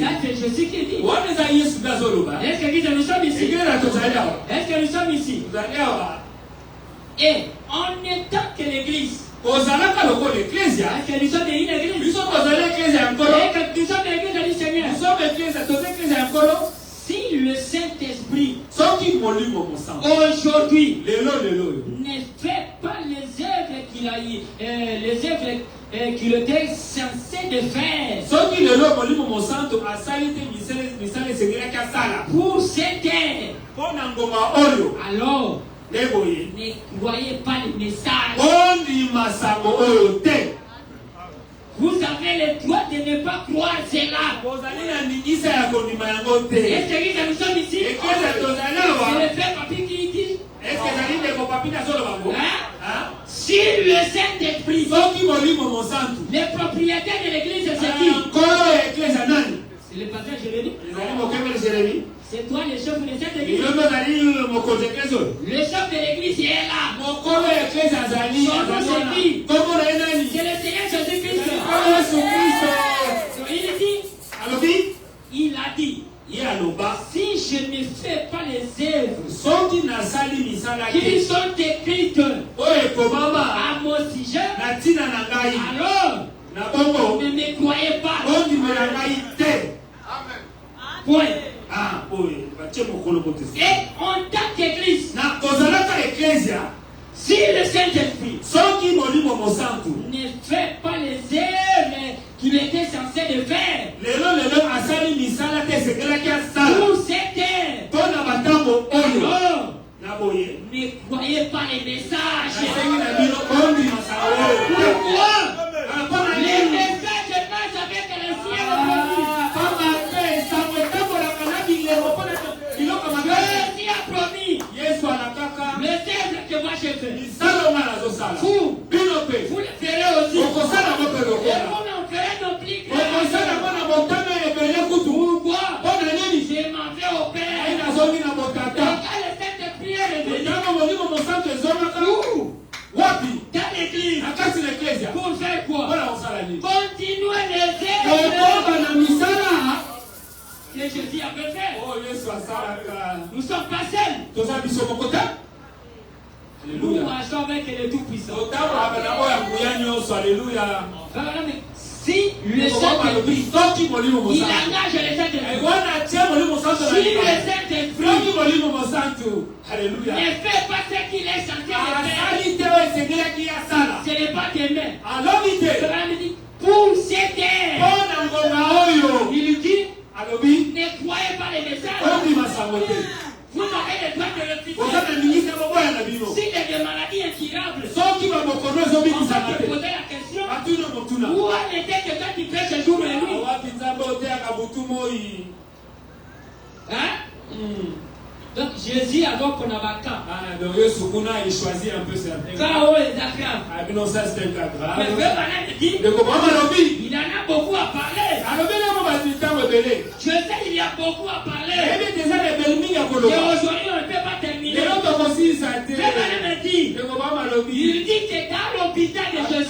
Ça, c'est Jésus qui dit. Est-ce que nous sommes ici? Est-ce que nous sommes ici? Et en étant que l'église, est-ce que nous sommes une église? Et que nous sommes l'église du Seigneur. Si le Saint-Esprit aujourd'hui ne fait pas les œuvres qu'il était censé de faire pour cette terre, alors ne croyez pas les messages. Vous avez le droit de ne pas croire cela. Est-ce que nous sommes ici? C'est le frère Papi qui dit. Si le Saint-Esprit, les propriétaires de l'église, c'est qui? C'est le pasteur Jérémie. C'est toi le chef de cette église. Le chef de l'église est là. Son nom c'est qui? C'est le Seigneur Jésus-Christ. Il a dit, si je ne fais pas les œuvres qui sont écrites à mon sujet, alors ne me croyez pas. Point. Et en tant qu'église, si le Saint-Esprit ne fait pas les œuvres qu'il était censé de faire pour cette terre, alors ne croyez pas les messages. Pourquoi? Les messages passent avec le ciel. Jésus a promis les œuvres que moi je fais. Vous le ferez aussi. Et vous n'en ferez non plus. Pourquoi? Je m'en vais au Père. Et quand le Saint-Esprit est revenu, dans l'église, pour faire quoi? Continuer les œuvres que Jésus avait fait. Nous sommes pas seuls. Nous marchons avec le Tout-Puissant. Si le Saint-Esprit, il engage le Saint-Esprit. Si le Saint-Esprit ne fait pas ce qu'il est censé faire, ce n'est pas tes mains. Pour cette terre, il dit, ne croyez pas les messages. Vous avez le droit de refuser. Si il y a des maladies incurables, on va te poser la question, où en était que toi tu prêches ce jour et nuit? Hein? Donc Jésus a donc qu'on a vaca. Donc il choisit un peu ça. Quand est grave. Mais il en a beaucoup à parler. Je sais il y a beaucoup à parler. Et aujourd'hui on ne peut pas terminer. Il dit que dans l'hôpital de Jésus,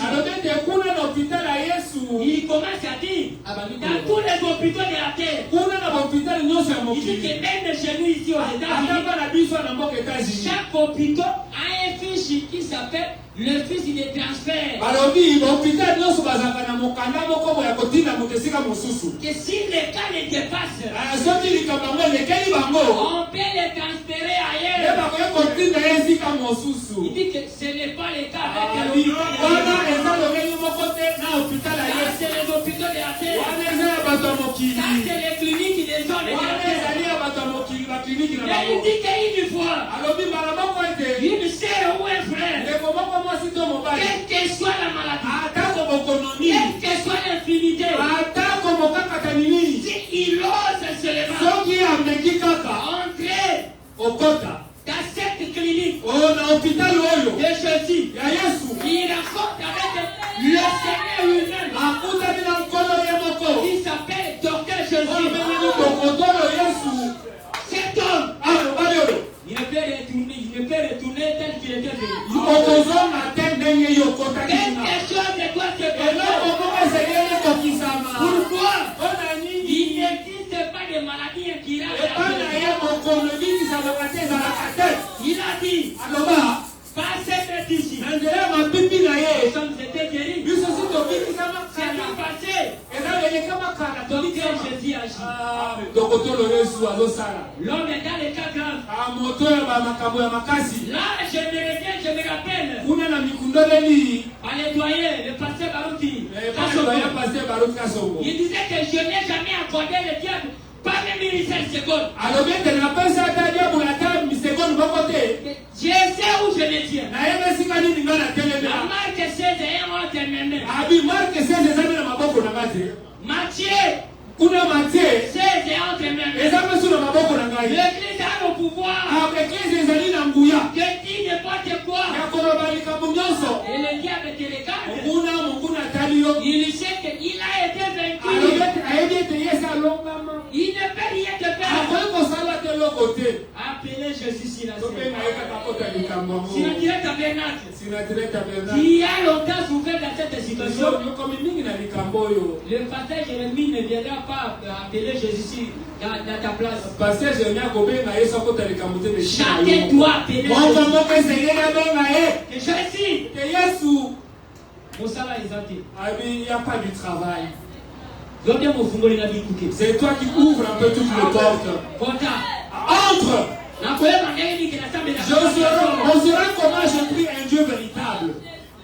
il commence à dire dans tous les hôpitaux de la terre, il dit que même chez nous ici aux États-Unis, chaque hôpital a un un fiche qui s'appelle le fiche de transfert. Que si les cas les dépassent, on peut les transférer ailleurs. Il dit que ce n'est pas le cas avec l'hôpital. C'est les hôpitaux de la terre. Ça, c'est les cliniques des gens de la terre. Et il dit qu'une fois, une sœur ou un frère, quelle que soit la maladie, quelle que soit l'infinité, s'il ose seulement entrer dans cette clinique de Jésus, il raconte avec le Seigneur lui-même, qui s'appelle Docteur Jésus. Cet homme, il ne peut retourner tel qu'il était venu. Quelque chose doit se passer. Pourquoi? Il n'existe pas de maladie incurable. Il a dit, par cette ici, nous sommes été guéris. C'est tout passé. Docteur Jésus agit. L'homme est dans les cas graves. Là, je me rappelle. À l'étoyer, le pasteur Barouti. Il disait que je n'ai jamais accordé le diable pas même une seule seconde. Je sais où je me tiens. La marque 16 et un autre même. Matthieu 16 et un autre même. L'église a le pouvoir. Que dit n'importe quoi. Et le diable te regarde. Il sait qu'il a été vaincu. Il ne peut rien te faire. Appelez Jésus si la tabernacle. Qui a longtemps souffert dans cette situation. Le pasteur Jérémie ne viendra pas appeler Jésus dans ta place. Chacun doit appeler Jésus. Il n'y a pas du travail. C'est toi qui ouvres un peu toutes les portes. Entre. On saura comment je prie un Dieu véritable.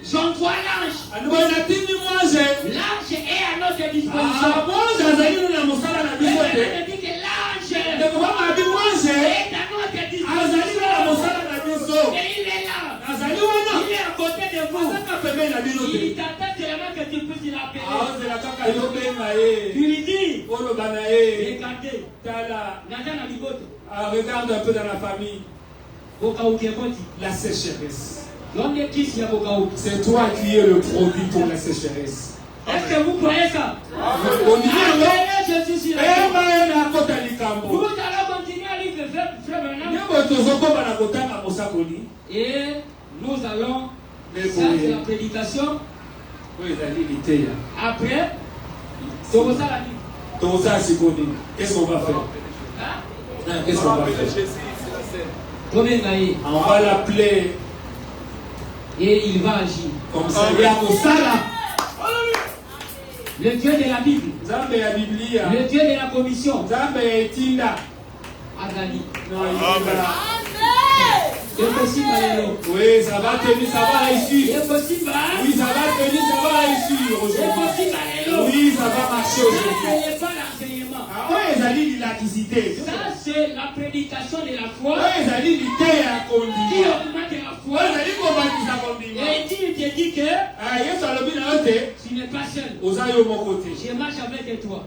J'envoie l'ange. L'ange est à notre disposition. Il dit que l'ange est à notre disposition. Et il est là. Il est à côté de vous. Il t'attend seulement que tu puisses l'appeler. Tu lui dis, regardez, regarde un peu dans la famille. La sécheresse. C'est toi qui es le produit pour la sécheresse. Est-ce que vous croyez ça? Vous allons continuer à lire le frère Branham. Et nous allons faire la prédication. Après, qu'est-ce qu'on va faire? Qu'est-ce qu'on va faire? On va l'appeler. Et il va agir. Comme ça, le Dieu de la Bible. Le Dieu de la commission. Azali. C'est possible, oui, ça va tenir, ça va réussir. C'est possible, oui, ça va tenir, ça va réussir aujourd'hui. C'est possible, oui, ça va marcher aujourd'hui. Ça, ce n'est pas l'enseignement. Ça, c'est la prédication de la foi. Qui augmente la foi. Et Dieu te dit que tu n'es pas seul. Je marche avec toi.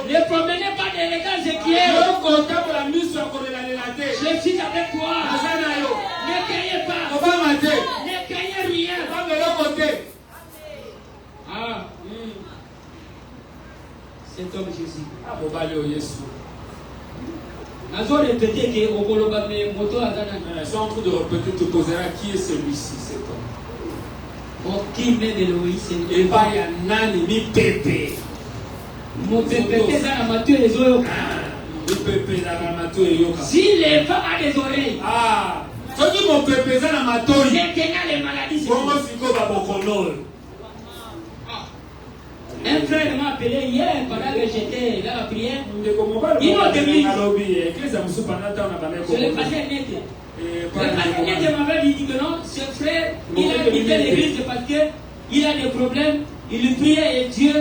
Ne promenez pas d'élégance qui est. Je suis avec toi. Ne craignez pas. Ne craignez rien. Ah. Cet homme Jésus. Ils sont en train de répéter, qui est celui-ci, cet homme? Qui met de l'eau, c'est et pas y a nani mi pépé. Mon pépé, c'est la mature des oreilles. Mi pépé, la mature et yoka. Si les femmes ont des oreilles, Maintenant les maladies se un frère m'a appelé hier pendant que j'étais dans la prière. Il m'a demandé. Je l'ai passé net. Le passé net m'avait dit que non, ce frère, il a quitté l'église parce qu'il a des problèmes. Il lui priait et Dieu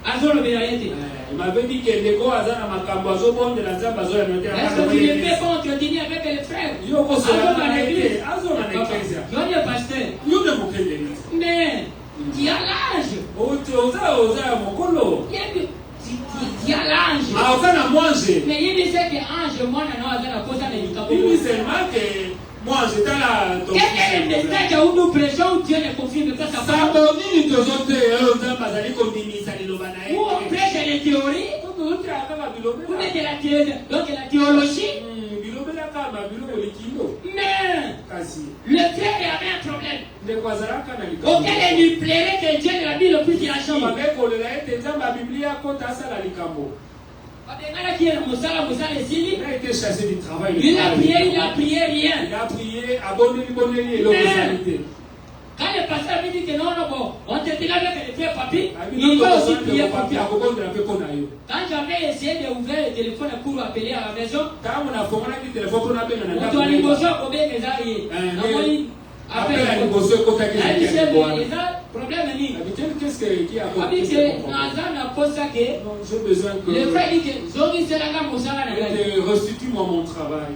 a son obéité. Il m'avait dit que les gars ont ma camboise bon de la zamba zo ya noté. Est-ce que tu ne peux pas continuer avec les frères? Yo ko so la l'église. Azo na l'église. Yo ne pasteur. Yo ne mo l'église. Mais tu as l'âge. Oza mokolo. Tu as l'âge. Ah on a manger. Mais il dit que ange moi na na za posa na likabo. Il dit seulement que moi j'étais là. Quel est le message où nous prêchons Dieu ne confirme pas sa parole? Où on prêche les théories? Vous mettez la théorie, donc la théologie. Mais le frère avait un problème auquel il lui plairait que Dieu ne l'a mis le plus qu'il a changé. Il a été chassé du travail. Il a prié rien. Il a prié, abonné, l'hospitalité. Quand le pasteur me dit que non, on te dit avec les frères papi, il va aussi prier papi. Quand j'avais essayé d'ouvrir le téléphone pour appeler à la maison, on doit aller bosser au combien des années. Après, problème qu'est-ce qui a j'ai besoin que restitue-moi mon travail.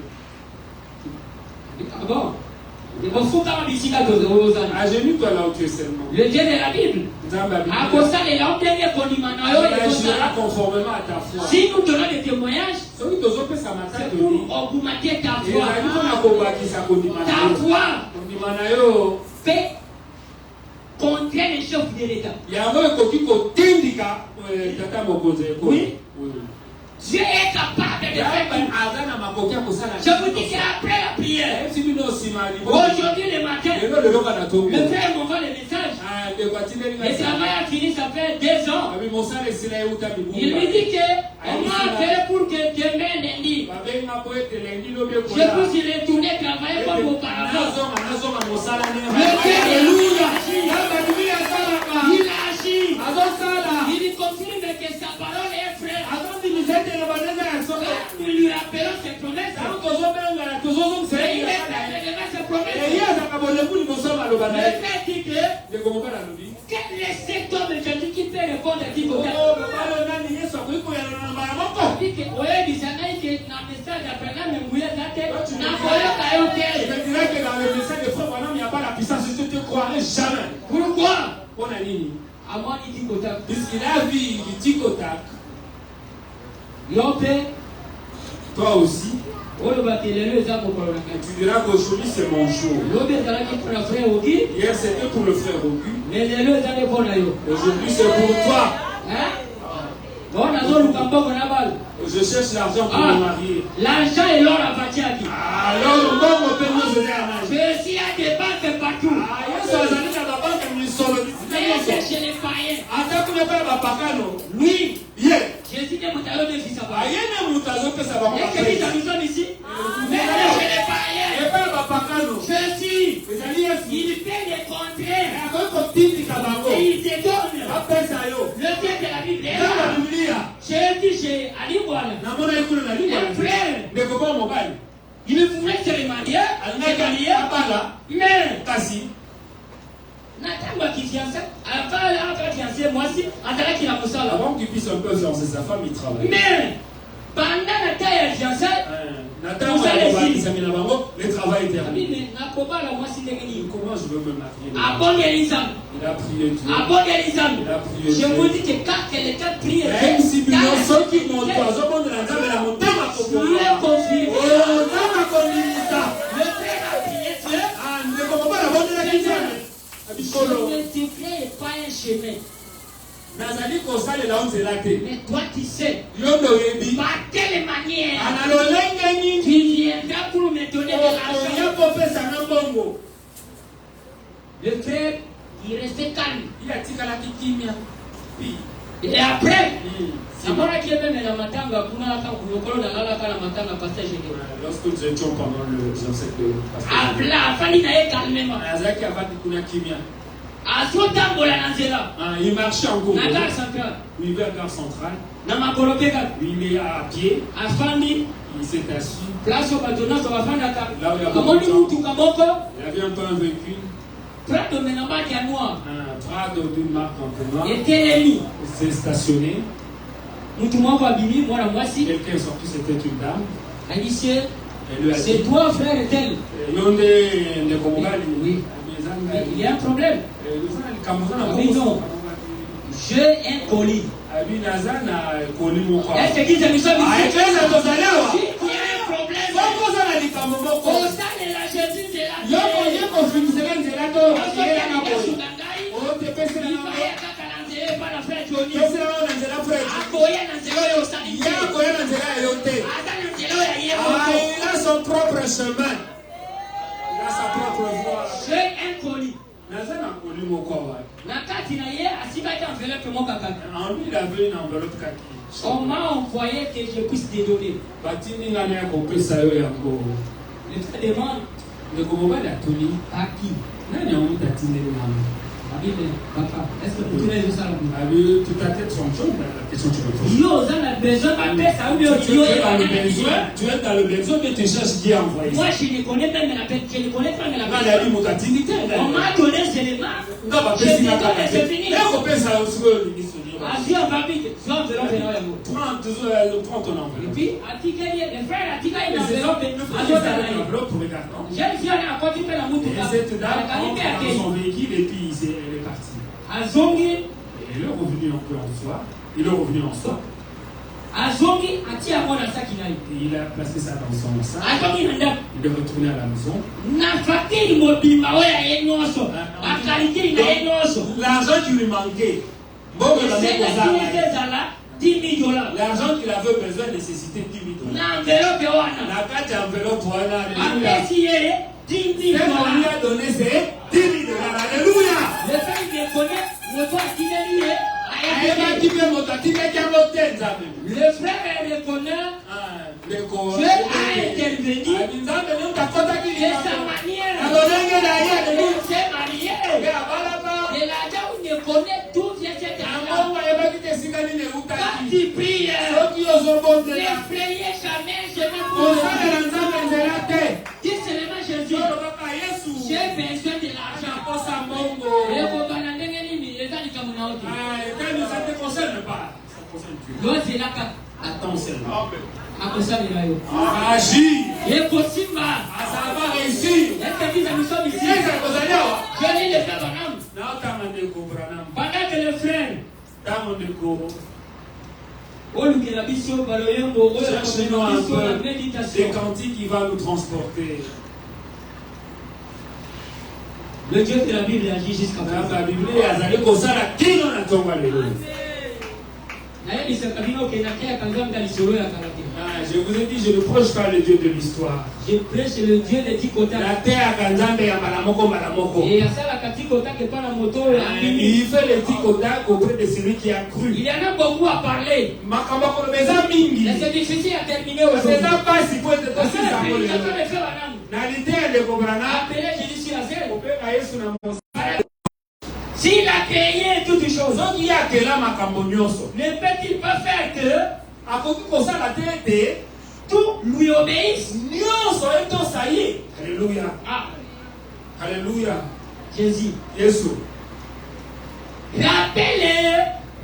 Bon. Agenouille-toi là où tu es seulement. Le Dieu de la Bible. Conformément à ta foi. Si nous donnons des témoignages, c'est pour augmenter ta foi. Ta foi fait contrer les chefs de l'État. Oui. Dieu est capable de faire tout. Je vous dis qu'après la prière, aujourd'hui le matin, le frère m'envoie le message. Le travail a fini, ça fait 2 ans. Il me dit qu'on m'a appelé pour que demain lundi, je puisse retourner travailler comme auparavant. Alléluia. Il a agi. Il confirme que sa parole est vraie. Nous lui rappelons ses promesses. Et il est prêt de ses promesses. Le fait dit que quel est cet homme de Jésus qui peut répondre à Tito? Il dit que ouais, il s'agit que dans le message d'après même vous êtes dans le message de frère Branham, il n'y a pas la puissance. Je ne te croirai jamais. Pourquoi? À moi, il dit Kotak. Puisqu'il a vu, il dit Kotak. Toi aussi. Tu diras qu'aujourd'hui c'est mon jour. Hier c'était pour le frère Auguste. Aujourd'hui c'est pour toi. Je cherche l'argent pour me marier. L'argent et l'or appartient à qui? Alors, on peut nous aider à manger. Mais s'il y a des banques partout. Mais c'est chez les païens. Oui. Jésus n'est pas de fils à moi. Et que dit la maison ici? Mais c'est chez les païens. Jésus, il fait des contraires. Et il te donne. Le Dieu de la Bible est là. Jésus, j'ai Ali Walla. Un frère. Il voulait se remarier. Mais Nathan qui fiancé, après fiancé, moi aussi, après qu'il a poussé là. Avant qu'il puisse un peu fiancer sa femme, il travaille. Mais pendant Nathan est fiancé, Nathan le travail est terminé. Mais comment je veux me marier? Il a prié Dieu. Il a prié Dieu. Je vous dis que quand quelqu'un prie, même si ceux qui montent pas, ils ont de la table, la montagne à confirmer. Le frère a prié Dieu. Ne comprends pas la bonne de la Bible. Je ne te ferai pas un chemin. Mais toi tu sais par quelle manière tu viendras pour me donner de l'argent. Le frère, il restait calme. Et après, Lorsque nous étions pendant le ancêtres de il marchait en cours. Il est à Gare Centrale. Il est à pied. Il s'est assis. Là où il y avait un peu un véhicule. Un Prado d'une marque en noir. Il s'est stationné. Quelqu'un est sorti, c'était une dame. C'est toi, frère, est-elle? Oui. Il y a un problème. Oui, non. J'ai un colis. Est-ce que vous avez ça? Si tu as un problème, la Jésus, c'est la il a son propre chemin. Il a sa propre voie. J'ai un colis. En lui, il avait une enveloppe kaki. On m'a envoyé que je puisse te donner. Le frère demande à qui? Papa, est-ce que vous trouvez ça? Toute ta tête sont jaunes, la question que tu me poses. Tu es dans le besoin, mais tu cherches qui a envoyé. Moi, je ne connais même la peine. Je ne connais pas la peine. On m'a donné ce élément. C'est fini. Prends ton enveloppe. Et puis, le frère a dit qu'il y a une enveloppe. Et cette dame entre dans son véhicule et puis elle est partie. Et il est revenu un peu en soi. Il est revenu en soi. Et il a placé ça dans son sac. Il est retourné à la maison. L'argent qui lui manquait. L'argent qu'il avait besoin nécessitait $10,000. La carte enveloppe, on lui a donné ses $10,000. Alléluia. Le frère reconnaît, Dieu a intervenu de sa manière. Il s'est marié. Et là-dedans, on ne connaît tout bien cet argent. Quand tu pries, ne priez jamais, je ne peux pas. Dis seulement Jésus, j'ai besoin de l'argent. Ça ne te concerne pas. Ça concerne Dieu. Attends seulement. Agis. Ça va réussir. Pendant que le frère cherche-nous un peu des cantiques qui vont nous transporter. Le Dieu de la Bible agit jusqu'à présent. La Bible est allée comme ça, la qui n'en a tombé. Je vous ai dit, je ne prêche pas le Dieu de l'histoire. Je prêche le Dieu de Tikota. La terre à Kanzambe ya Malamoko Malamoko. Et à ça la Tikota qui parle en moto. Il fait le Tikota auprès de celui qui a cru. Il y en a beaucoup à parler. Mais c'est difficile à terminer aujourd'hui. C'est pas si vous êtes aussi appelé Jésus sur la scène. S'il a créé toutes choses, ne peut-il pas faire que tout lui obéisse? Alléluia. Ah. Alléluia. Jésus. Jésus.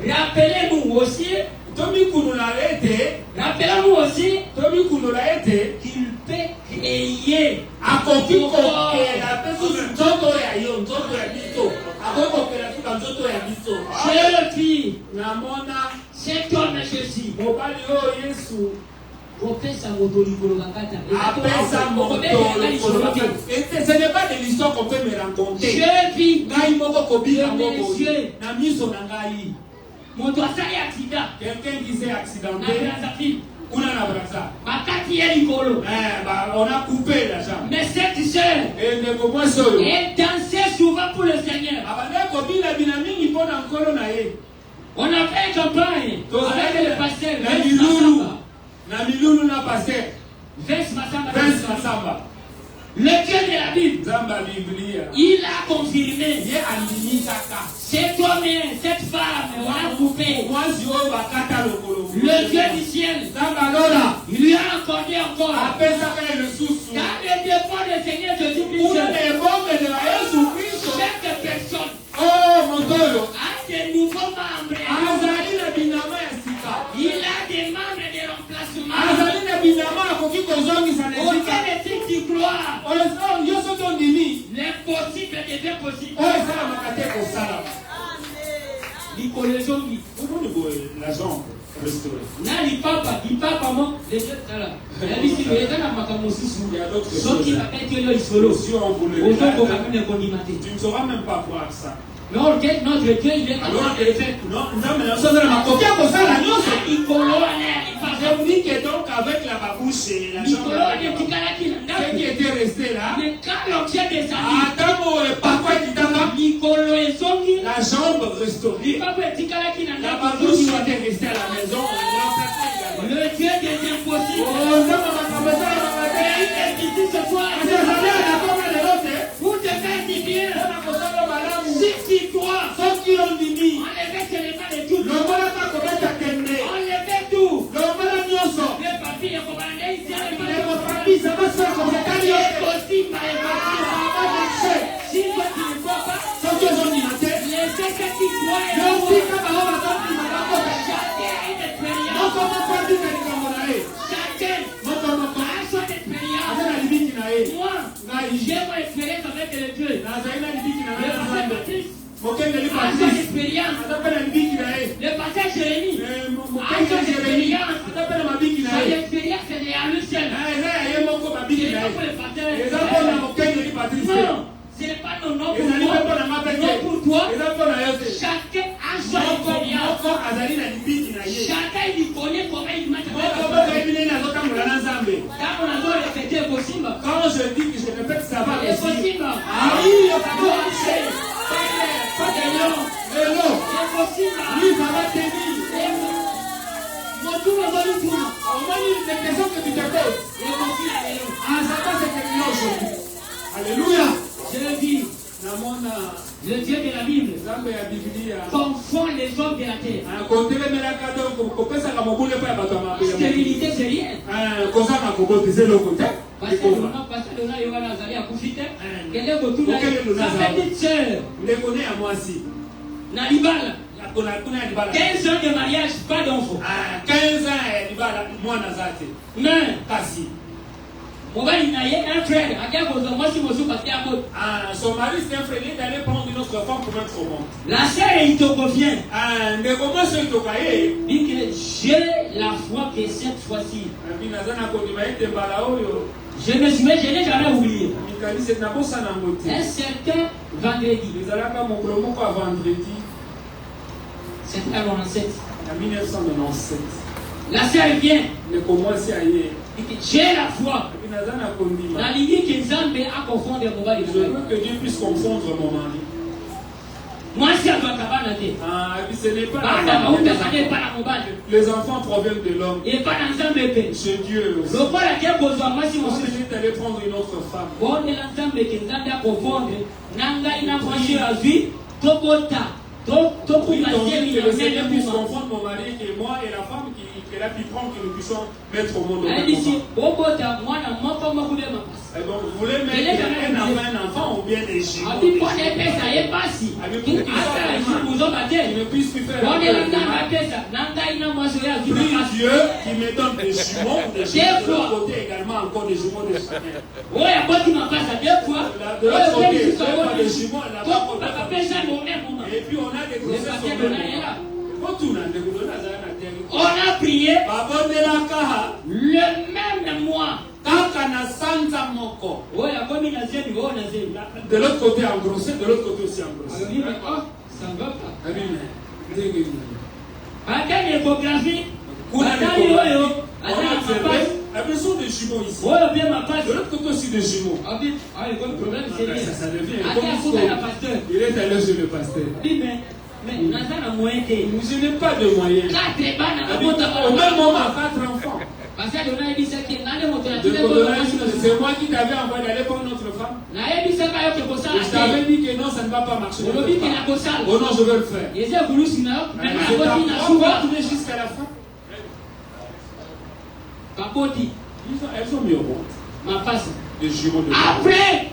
Rappelez-nous aussi. Rappelez-nous aussi qu'il peut créer. Cet homme Jésus. Ce n'est pas de l'histoire qu'on peut me raconter. Je vis. Quelqu'un qui s'est accidenté. On a coupé l'argent. Mais cette sœur est dansée souvent pour le Seigneur. On a fait campagne avec le pasteur. Na milulu na pasteur. Vince Massamba. Le Dieu de la Bible, il a confirmé. C'est toi-même, cette femme, on a coupé. Le Dieu du ciel, il lui a accordé encore. Car le dépôt du Seigneur Jésus-Christ, chaque personne a des nouveaux membres. Il a des membres de remplacement. Auquel est-il qui croit? L'impossible devient possible. La jambe restaurée. Nani papa, di papa mo, les deux là. La vie c'est les gens makambo sous. Ceux qui m'appellent Dieu le solo. Si on voulait. Tu ne sauras même pas croire ça. Notre Dieu, il est alors de faire. Non, mais ça c'est ma copie pour ça la nuance. Je vous dis que donc avec la babouche et la jambe, ce qui était resté là, la jambe restaurée, la babouche était restée à la maison. Le Dieu des impossibles. Vous devez dire si tu crois, enlevez seulement les tout. Enlevez tout. Les papiers, c'est possible. Si toi tu ne crois pas, laissez que tu crois. Chacun a une expérience. Chacun a son expérience. Moi, j'ai mon expérience avec le Dieu. Le pasteur expérience. Le pasteur Jérémie. L'expérience c'est à lui seul. Non, ce n'est pas nos noms pour toi. Chacun a son expérience. Chacun il connaît comment il m'a quand je dis que je répète ça va c'est possible. Ah oui, pas de lion. C'est possible. Oui, ça va tenir. Au moins, il y a des questions que tu te poses. Ah, ça va se terminer aujourd'hui. Alléluia. Je le dis. Le Dieu de la Bible confond les hommes de la terre. Stérilité, c'est rien. Parce que le nom passé de là, il va Nazaré à Koufite. Quel est votre sa petite sœur? Nalibala. 15 ans de mariage, pas d'enfant. 15 ans, moi Nazate. Mais, Kassi. Un frère, son mari c'est un frère, il est allé prendre une autre femme pour mettre au monde. La sœur il te convient. Mais comment ça il te connaît? Dit que j'ai la foi que cette fois-ci. Je n'ai jamais oublié. Un certain vendredi. C'était en 1997. La sœur vient. J'ai la foi. La ligne que Nzambe a confondre mon mari. Je veux que Dieu puisse confondre mon mari. Moi, si à Bakabana, ce n'est pas les enfants proviennent de l'homme. Et pas dans Nzambe. C'est Dieu aussi. Donc, voilà, Dieu besoin. Moi, si on est allé prendre une autre femme. Bon, Nzambe que Nzambe a confondre. Nanga ina franchi la vie. Tokota. Oui, que le Seigneur puisse confondre mon mari et moi et la femme qu'elle a pu prendre, que nous puissions mettre au monde. Vous voulez mettre un enfant ou bien des jumeaux? Il ne puisse plus faire plus Dieu qui me donne des jumeaux, de l'autre côté également encore des jumeaux de chacun. De l'autre côté, des jumeaux, et puis on a des grossesses. On a prié le même mois. De l'autre côté engrossé, de l'autre côté aussi engrossé. Ça ne va pas. A besoin de jumeaux ici. De l'autre côté aussi des jumeaux. Ça devient. Il est allé chez le pasteur. Mais je n'ai pas de moyens. Au même moment, 4 enfants. C'est moi qui t'avais envoyé d'aller pour notre femme. Je t'avais dit que non, ça ne va pas marcher. Oh non, je veux le faire. On va tourner jusqu'à la fin. Elles ont mis au monde. Des jumeaux de après,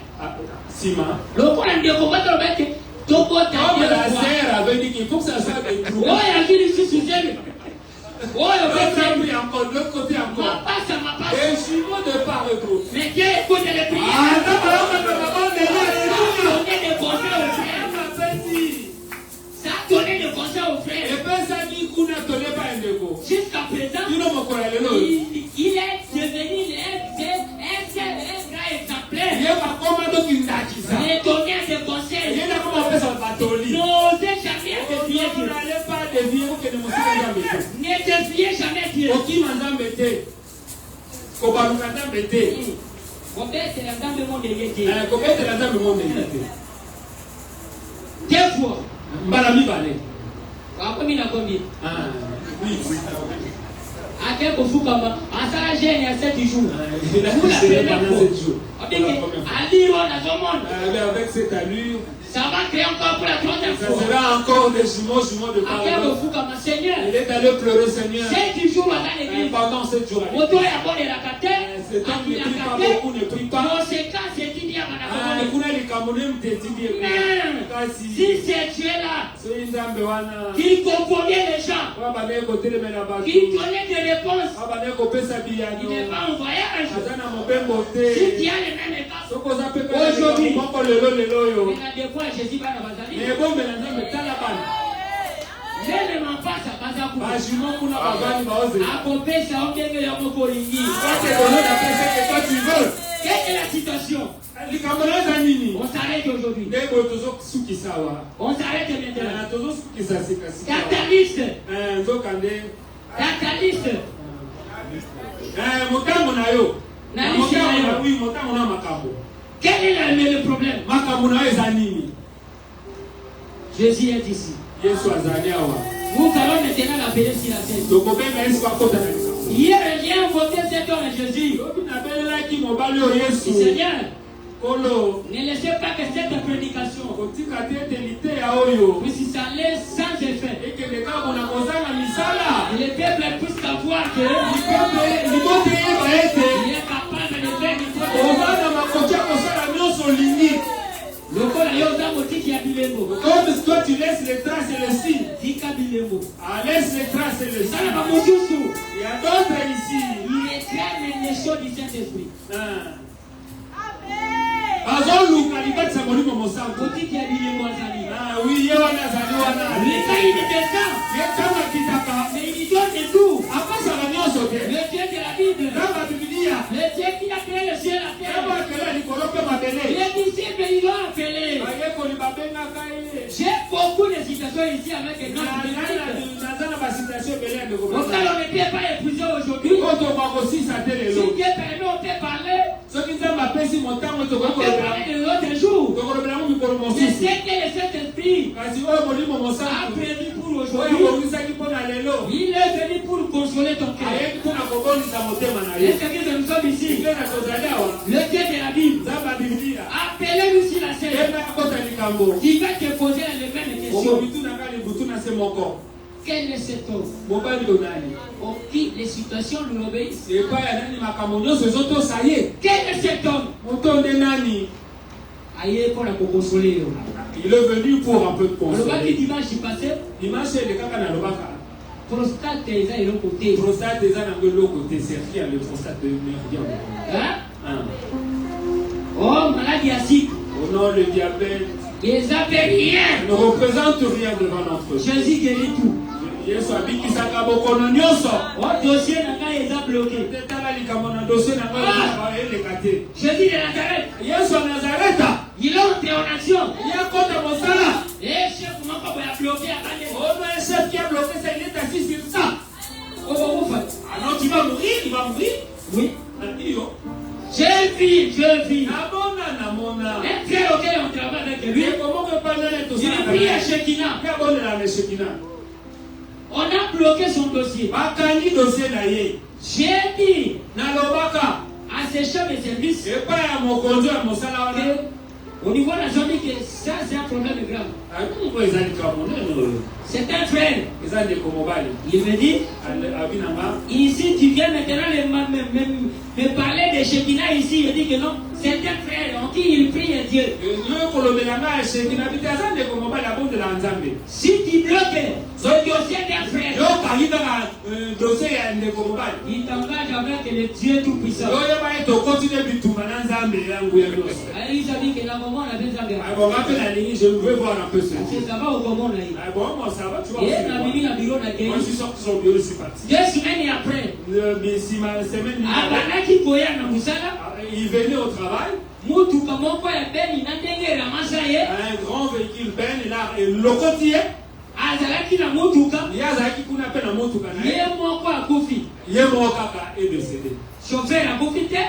Sima. Comme la sœur avait dit qu'il faut que ça soit des trous. L'autre côté encore. Des jumeaux de part et d'autre. Mais Dieu écoute les prières. Ça a donné des conseils aux frères. Jusqu'à présent, il est devenu un grand exemplaire. Il est donné à des conseils. N'osez jamais défier Dieu. Ne défiez jamais Dieu. Deux fois. Oui. À quel moment en ça il y a 7 jours. Il a poussé pendant 7 jours. Avec cette allure, ça va créer encore pour la troisième fois. Ça sera encore des jumeaux de parole. Il est allé pleurer, Seigneur. 7 jours à l'église. Pendant 7 jours. C'est tant qu'il ne prie pas beaucoup, ne prie pas. Si c'est Dieu là, qui comprenait les gens, qui donnait des réponses, il n'est pas en voyage. Si tu as les mêmes états, aujourd'hui, Jésus va dans l'élément passe à Bazakou. Quelle est la situation? On s'arrête aujourd'hui. On s'arrête maintenant. Catalyste. Quel est le problème? Jésus est ici. Nous allons maintenant l'appeler sur la scène. Hier, j'ai invoqué cet homme Jésus. Seigneur, ne laissez pas que cette prédication puisse s'aller sans effet. Et le peuple puisse savoir que il est capable de faire du comme toi tu laisses les traces et les signes. Laisse les traces et les signes. Il y a d'autres ici. Il éclaire les choses du Saint-Esprit. Oui, mais il donne de tout. Le Dieu de la Bible. Le Dieu qui a créé le ciel et la terre. Les disciples, ils l'ont appelé. J'ai beaucoup de citations ici avec notre auquel on ne peut pas épouser aujourd'hui. Si Dieu permet, on peut parler. On peut parler de l'autre jour. C'est ce que le Saint-Esprit a prévu pour aujourd'hui. Il est venu pour consoler ton cœur. Est-ce que nous sommes ici? Le Dieu de la Bible. Appelez-nous sur la scène. Il va te poser les mêmes questions. Quel est cet homme? Pour qui les situations nous obéissent? Quel est cet homme? Aïe, pour la consoler. Il est venu pour un peu de consoler. Dimanche passé, prostate est l'autre côté. Prostate est l'autre côté. C'est rien, le prostate de hein? Oh, maladie acide. Oh non, le diabète. Les appels rien. Ne représente rien devant notre Dieu. Jésus guérit tout. Yesu abiki sakabo kono nyonso. Oh, dossier n'a pas été bloqué. Dossier n'a pas été écarté. Jésus de Nazareth. Yesu Nazareth. Il est en théonation. Il y a quoi dans mon salaire? Et chef, comment on va bloquer à Kandé? Oh, mais le chef qui a bloqué ça, il est assis sur ça. Oh, vous faites. Ah non, tu vas mourir, il va mourir. Oui. Je vis. Namona. Un frère auquel on travaille avec lui. Comment on peut parler avec toi? Il prie à Shekinah. On a bloqué son dossier. J'ai dit à ses chefs de service au niveau de la zone que ça c'est un problème grave. C'est un frère. Il me dit, ici tu viens maintenant me parler de Shekinah ici. Il dit que non, c'est un frère en qui il prie à Dieu. Si tu bloques le dossier d'un frère, il t'engage avec le Dieu Tout-Puissant. Il a dit que la maman avait Zambé. Je veux voir un peu ça. Ça va au comment là? Bon, ça va, tu vois. Moi, je suis sorti de son bureau, je suis parti. 2 semaines après, il venait au travail. Un grand véhicule, Ben, et le côtier. Il est décédé. Chauffeur a profité.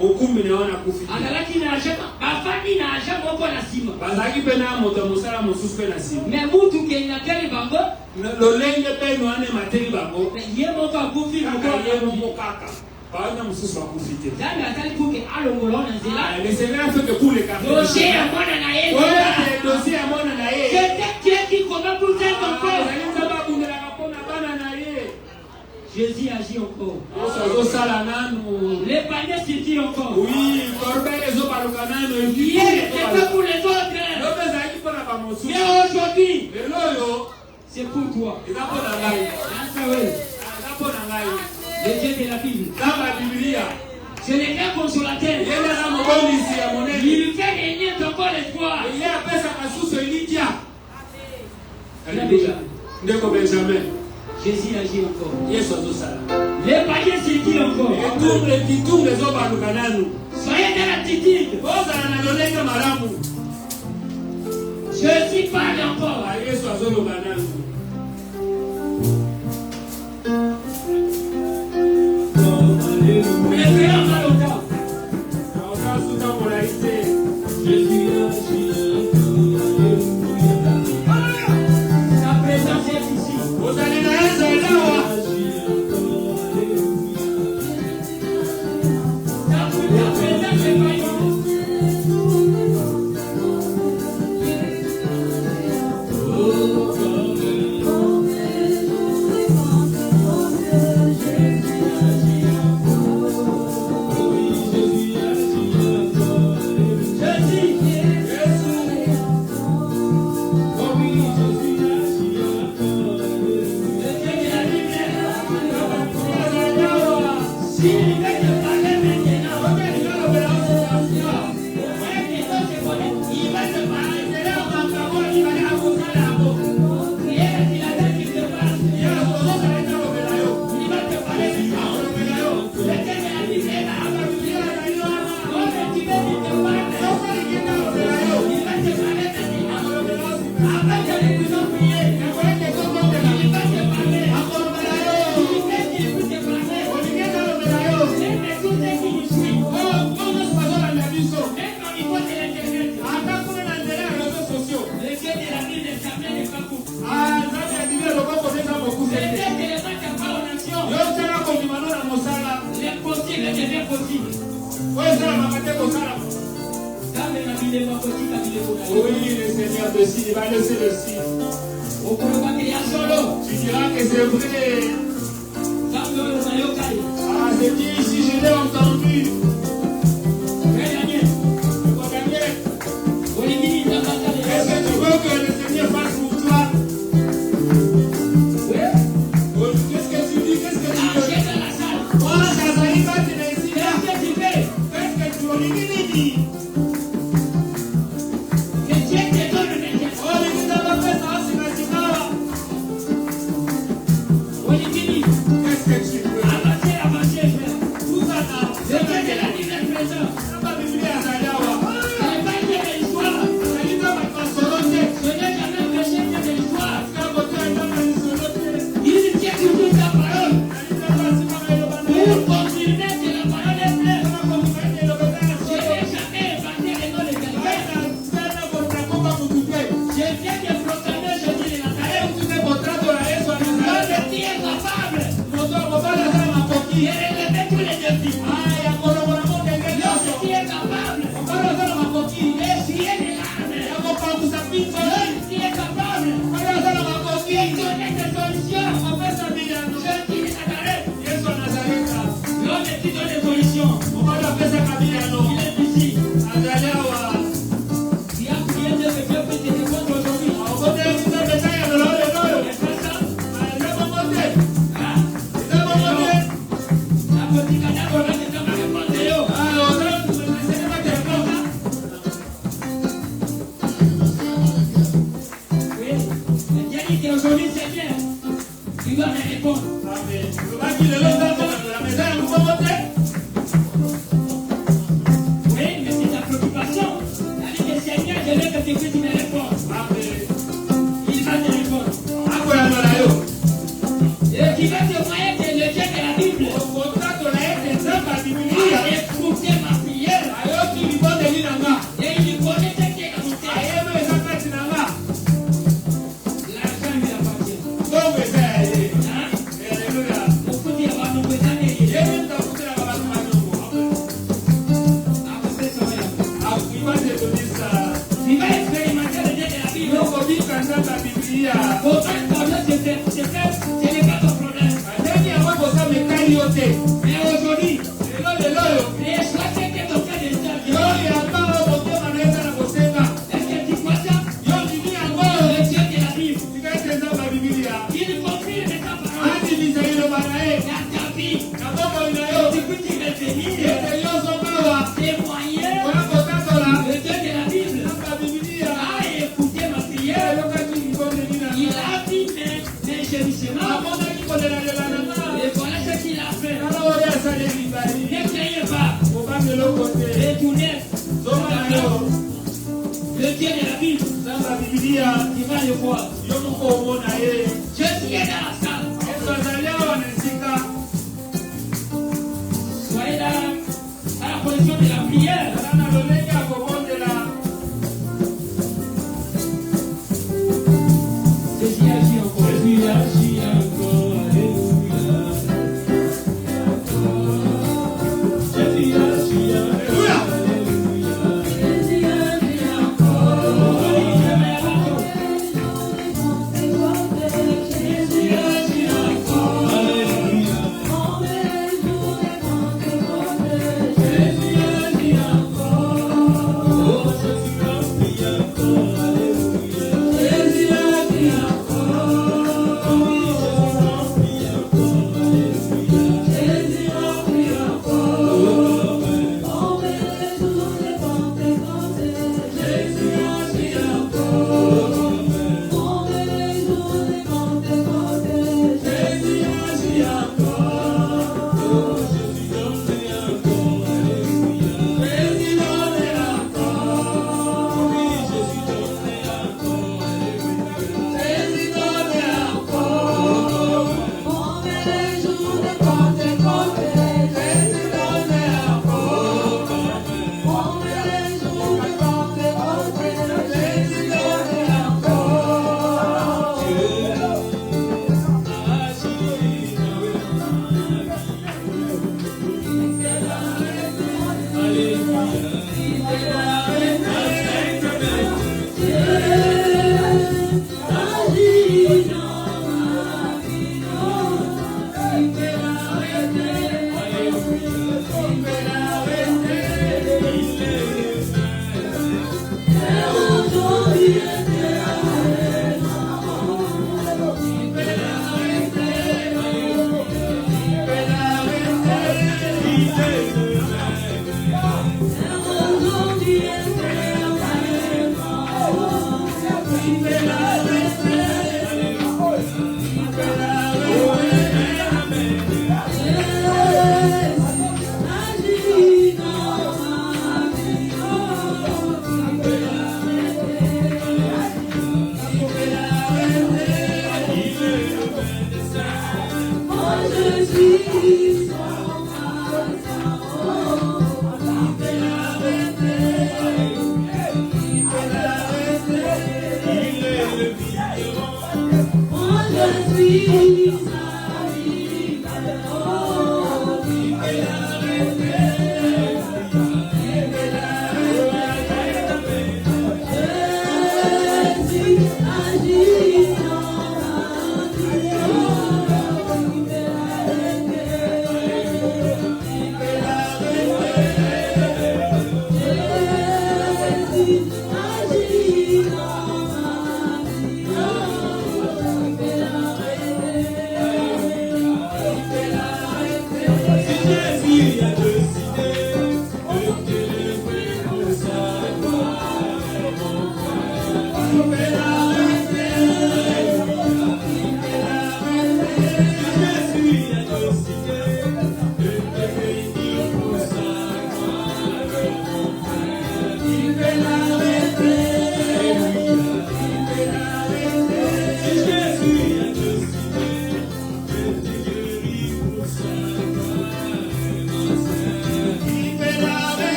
Mokumbi ne wana kufika. Analaki na ajama, bafani na ajama moko na sima. Bazaki pena moto musala mosusu pe na sima. Mais mutu ke inateli bango. Lolenge pe no ane mateli bango. Ye moko akufi moko ye moko kaka. Baona mususu akufite. Zanga atali puke alongolo na nzela. Le Seigneur fait que pour les cafés. Dossier ya mwana na ye. Ouais, dossier ya mwana na ye. C'est Dieu qui commet pour tes enfants. Jésus agit encore. Les paniers se tirent encore. Oui, il était pour les autres. Mais aujourd'hui, c'est pour toi. Le Dieu de la Bible. C'est le grand consolateur. Il fait régner encore l'espoir. Benjamin. Jésus agit encore. Les païens se tirent encore. Soyez dans l'attitude. Jésus parle encore. Vous les verrez en mal au temps. Jésus agit. Sa présence est ici. Vous allez là. Oui, le Seigneur décide, il va laisser le signe. Tu diras que c'est vrai. Ah, c'est dit ici, je l'ai entendu. Est-ce que tu veux que le Seigneur fasse pour toi? Qu'est-ce que tu dis? Qu'est-ce que tu veux? Moi, ça n'arrive pas, tu es ici. Qu'est-ce que tu veux? Avancez, frère. Tout ça, c'est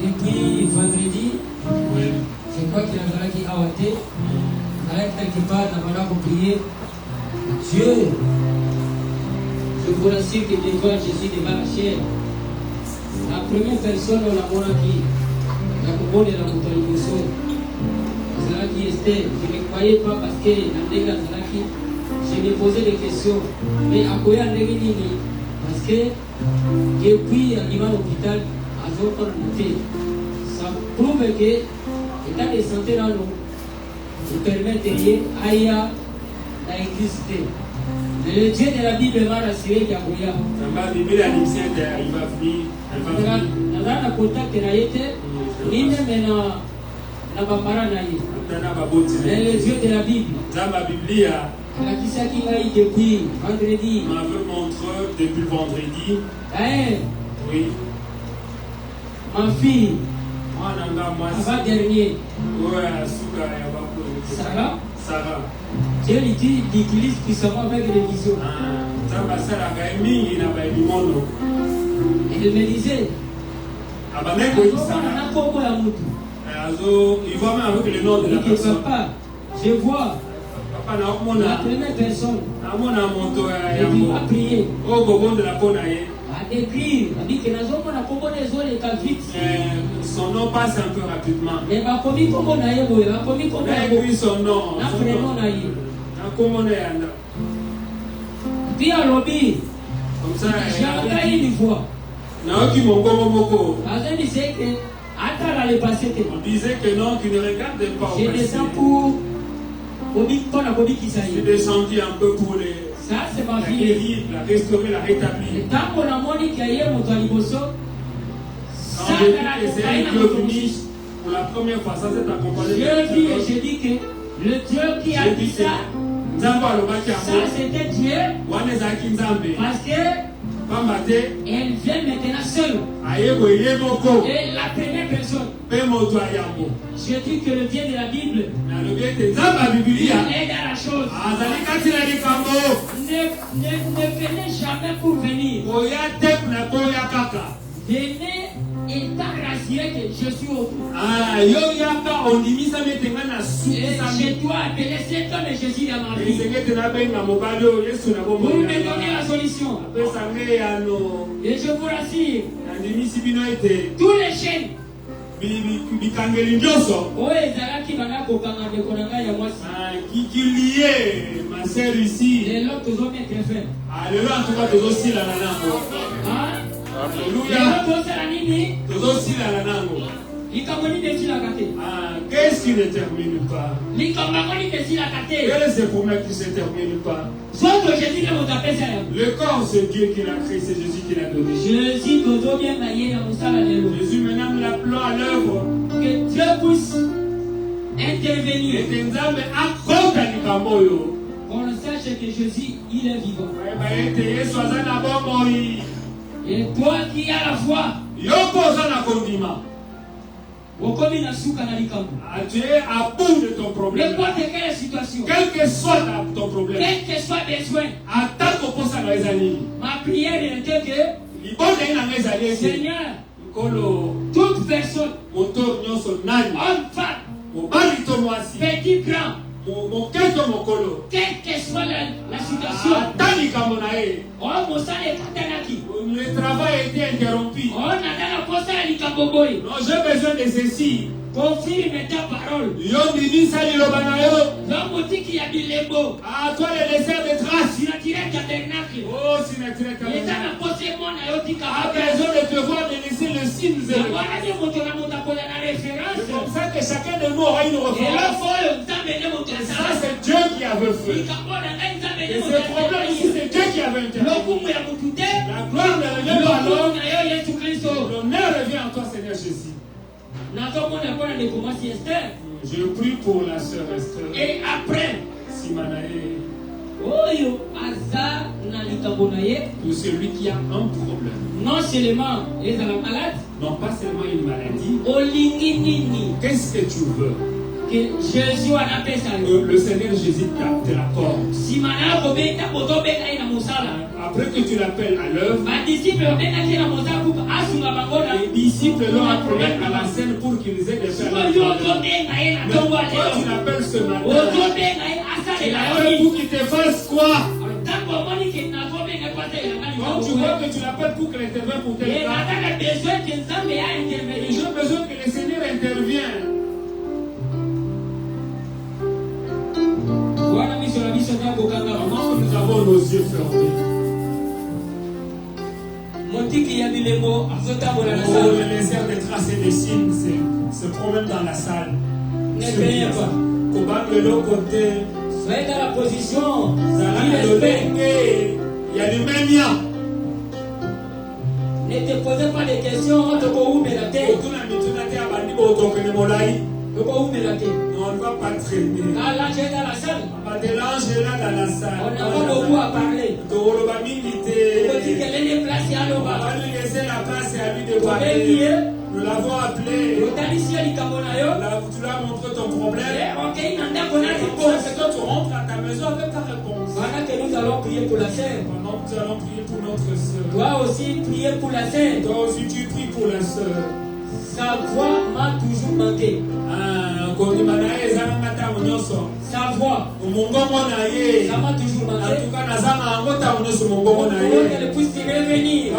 Depuis vendredi, je crois qu'il a qui a ouaté, avec quelque part, on a prier. Dieu, je vous rassure que devant Jésus, devant la chair, la première personne, on a mon qui, la commode de la montagne, Zalaki Esther, je ne croyais pas parce que la Zalaki, je me posais des questions. Mais à quoi il parce que depuis l'arrivée à l'hôpital, ça prouve que l'état de santé dans nous permet de rien à exister. Mais le Dieu de la Bible m'a rassuré qu'il y a rien. Dans un contact, il y a mais le Dieu de la Bible. Depuis vendredi. M'avait montré depuis le vendredi. Oui. Ma fille. Avant dernier. Sarah. Dieu l'utilise puissamment avec les visions. Et il me disait. Il voit même avec le nom de la personne. Papa, je vois. La première personne. Et il a prié. À décrire. Il a dit que son nom passe un peu rapidement. Mais écrit son nom. Puis à l'obéir. Comme ça, j'ai une voix. On disait que non, tu ne regardes pas au passé. Je descends pour je suis descendu un peu pour les ça, c'est ma fille. Guérir, la restaurer, la rétablir. Quand on a dit qu'il y a un quand j'ai venu pour la première fois, ça s'est accompagné. Je dis que le Dieu qui a dit ça, c'était Dieu. Parce Elle vient maintenant seule. Et la première personne, je dis que le bien de la Bible, il aide à la chose. Ne venez jamais pour venir. Venez étant rassuré que je suis au bout. Et je dois appeler cet homme et Jésus dans ma vie. Vous me donnez la solution. Et je vous rassure, tous les chaînes, qui liait ma sœur ici. Qu'est-ce qui ne termine pas? Quel est ce problème qui ne se termine pas? Le corps, c'est Dieu qui l'a créé, c'est Jésus qui l'a donné. Jésus maintenant nous l'appelons à l'œuvre. Que Dieu puisse intervenir. On sache que Jésus, il est vivant. Et toi qui as la foi, tu es à bout de ton problème. N'importe quelle situation, Quel que soit ton problème, quel que soit besoin, ma prière était que Seigneur, toute personne, homme, femme, petit, grand, quelle que soit la situation, le travail a été interrompu. Non, j'ai besoin de ceci. Confirme ta parole. Ah, toi le désert de traces. Oh, si tu as besoin de te voir, de laisser le signe. C'est comme ça que chacun de nous aura une référence. Ça, c'est Dieu qui avait fait. Et ce problème ici, c'est Dieu qui avait intervenu. La gloire ne revient pas à l'homme. L'honneur revient à toi, Seigneur Jésus. Je prie pour la sœur Esther. Et après, Simanae. Pour celui qui a un problème. Non seulement les malades, non pas seulement une maladie. Qu'est-ce que tu veux? Que Jésus a appelé ça. Le Seigneur Jésus te l'accorde. Après que tu l'appelles à l'œuvre, les disciples l'ont appelé à la scène pour qu'ils aient des faire. Mais toi tu l'appelles ce matin, tu l'appelles pour qu'il te fasse quoi? Quand tu vois que tu l'appelles pour qu'il intervienne pour tel cas, j'ai besoin que le Seigneur intervienne. Nous avons nos yeux fermés. Le désert des traces et des signes se promène dans la salle. Ne craignez pas. De l'autre côté, soyez dans la position. Il y a du même lien. Ne te posez pas de questions. On ne va pas traîner. L'ange est dans la salle. L'ange est là dans la salle. On n'a pas beaucoup à parler. On va lui laisser la place et à lui de parler. Nous l'avons appelé. Tu lui as montré ton problème. C'est quand tu rentres à ta maison avec ta réponse. Pendant que nous allons prier pour la sœur. Pendant que nous allons prier pour notre sœur. Toi aussi prier pour la sœur. Toi aussi tu pries pour la sœur. Sa voix m'a toujours manqué. Sa voix, ça m'a toujours manqué. Pour qu'elle puisse revenir.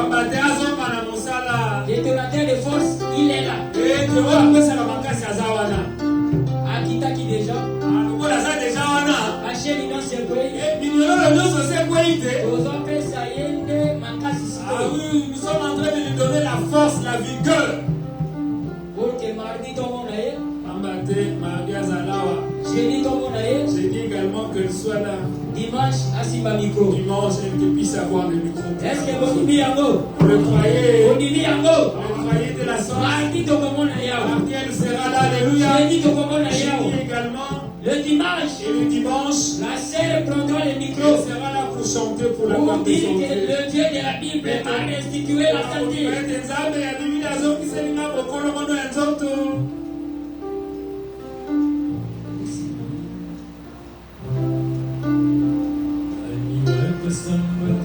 Détonateur de force, il est là. Akita qui déjà. Acheli non c'est quoi. Nous sommes en train de lui donner la force, la vigueur. Pour que mardi ton monde aille. J'ai dit également qu'elle soit là. Dimanche, Asiba micro. Dimanche, elle puisse avoir le micro. Est-ce que vous dites yango? Le croyez. Vous dites yango? Le croyez de la sorte. Mardi ton monde aille. Mardi, elle sera là. Alléluia. J'ai dit ton monde aille. J'ai dit également. Le dimanche, et le dimanche, la sœur prendra le elle micro sera là pour chanter pour la pour gloire de dire son que Dieu. le Dieu de la Bible a restitué la santé. Samba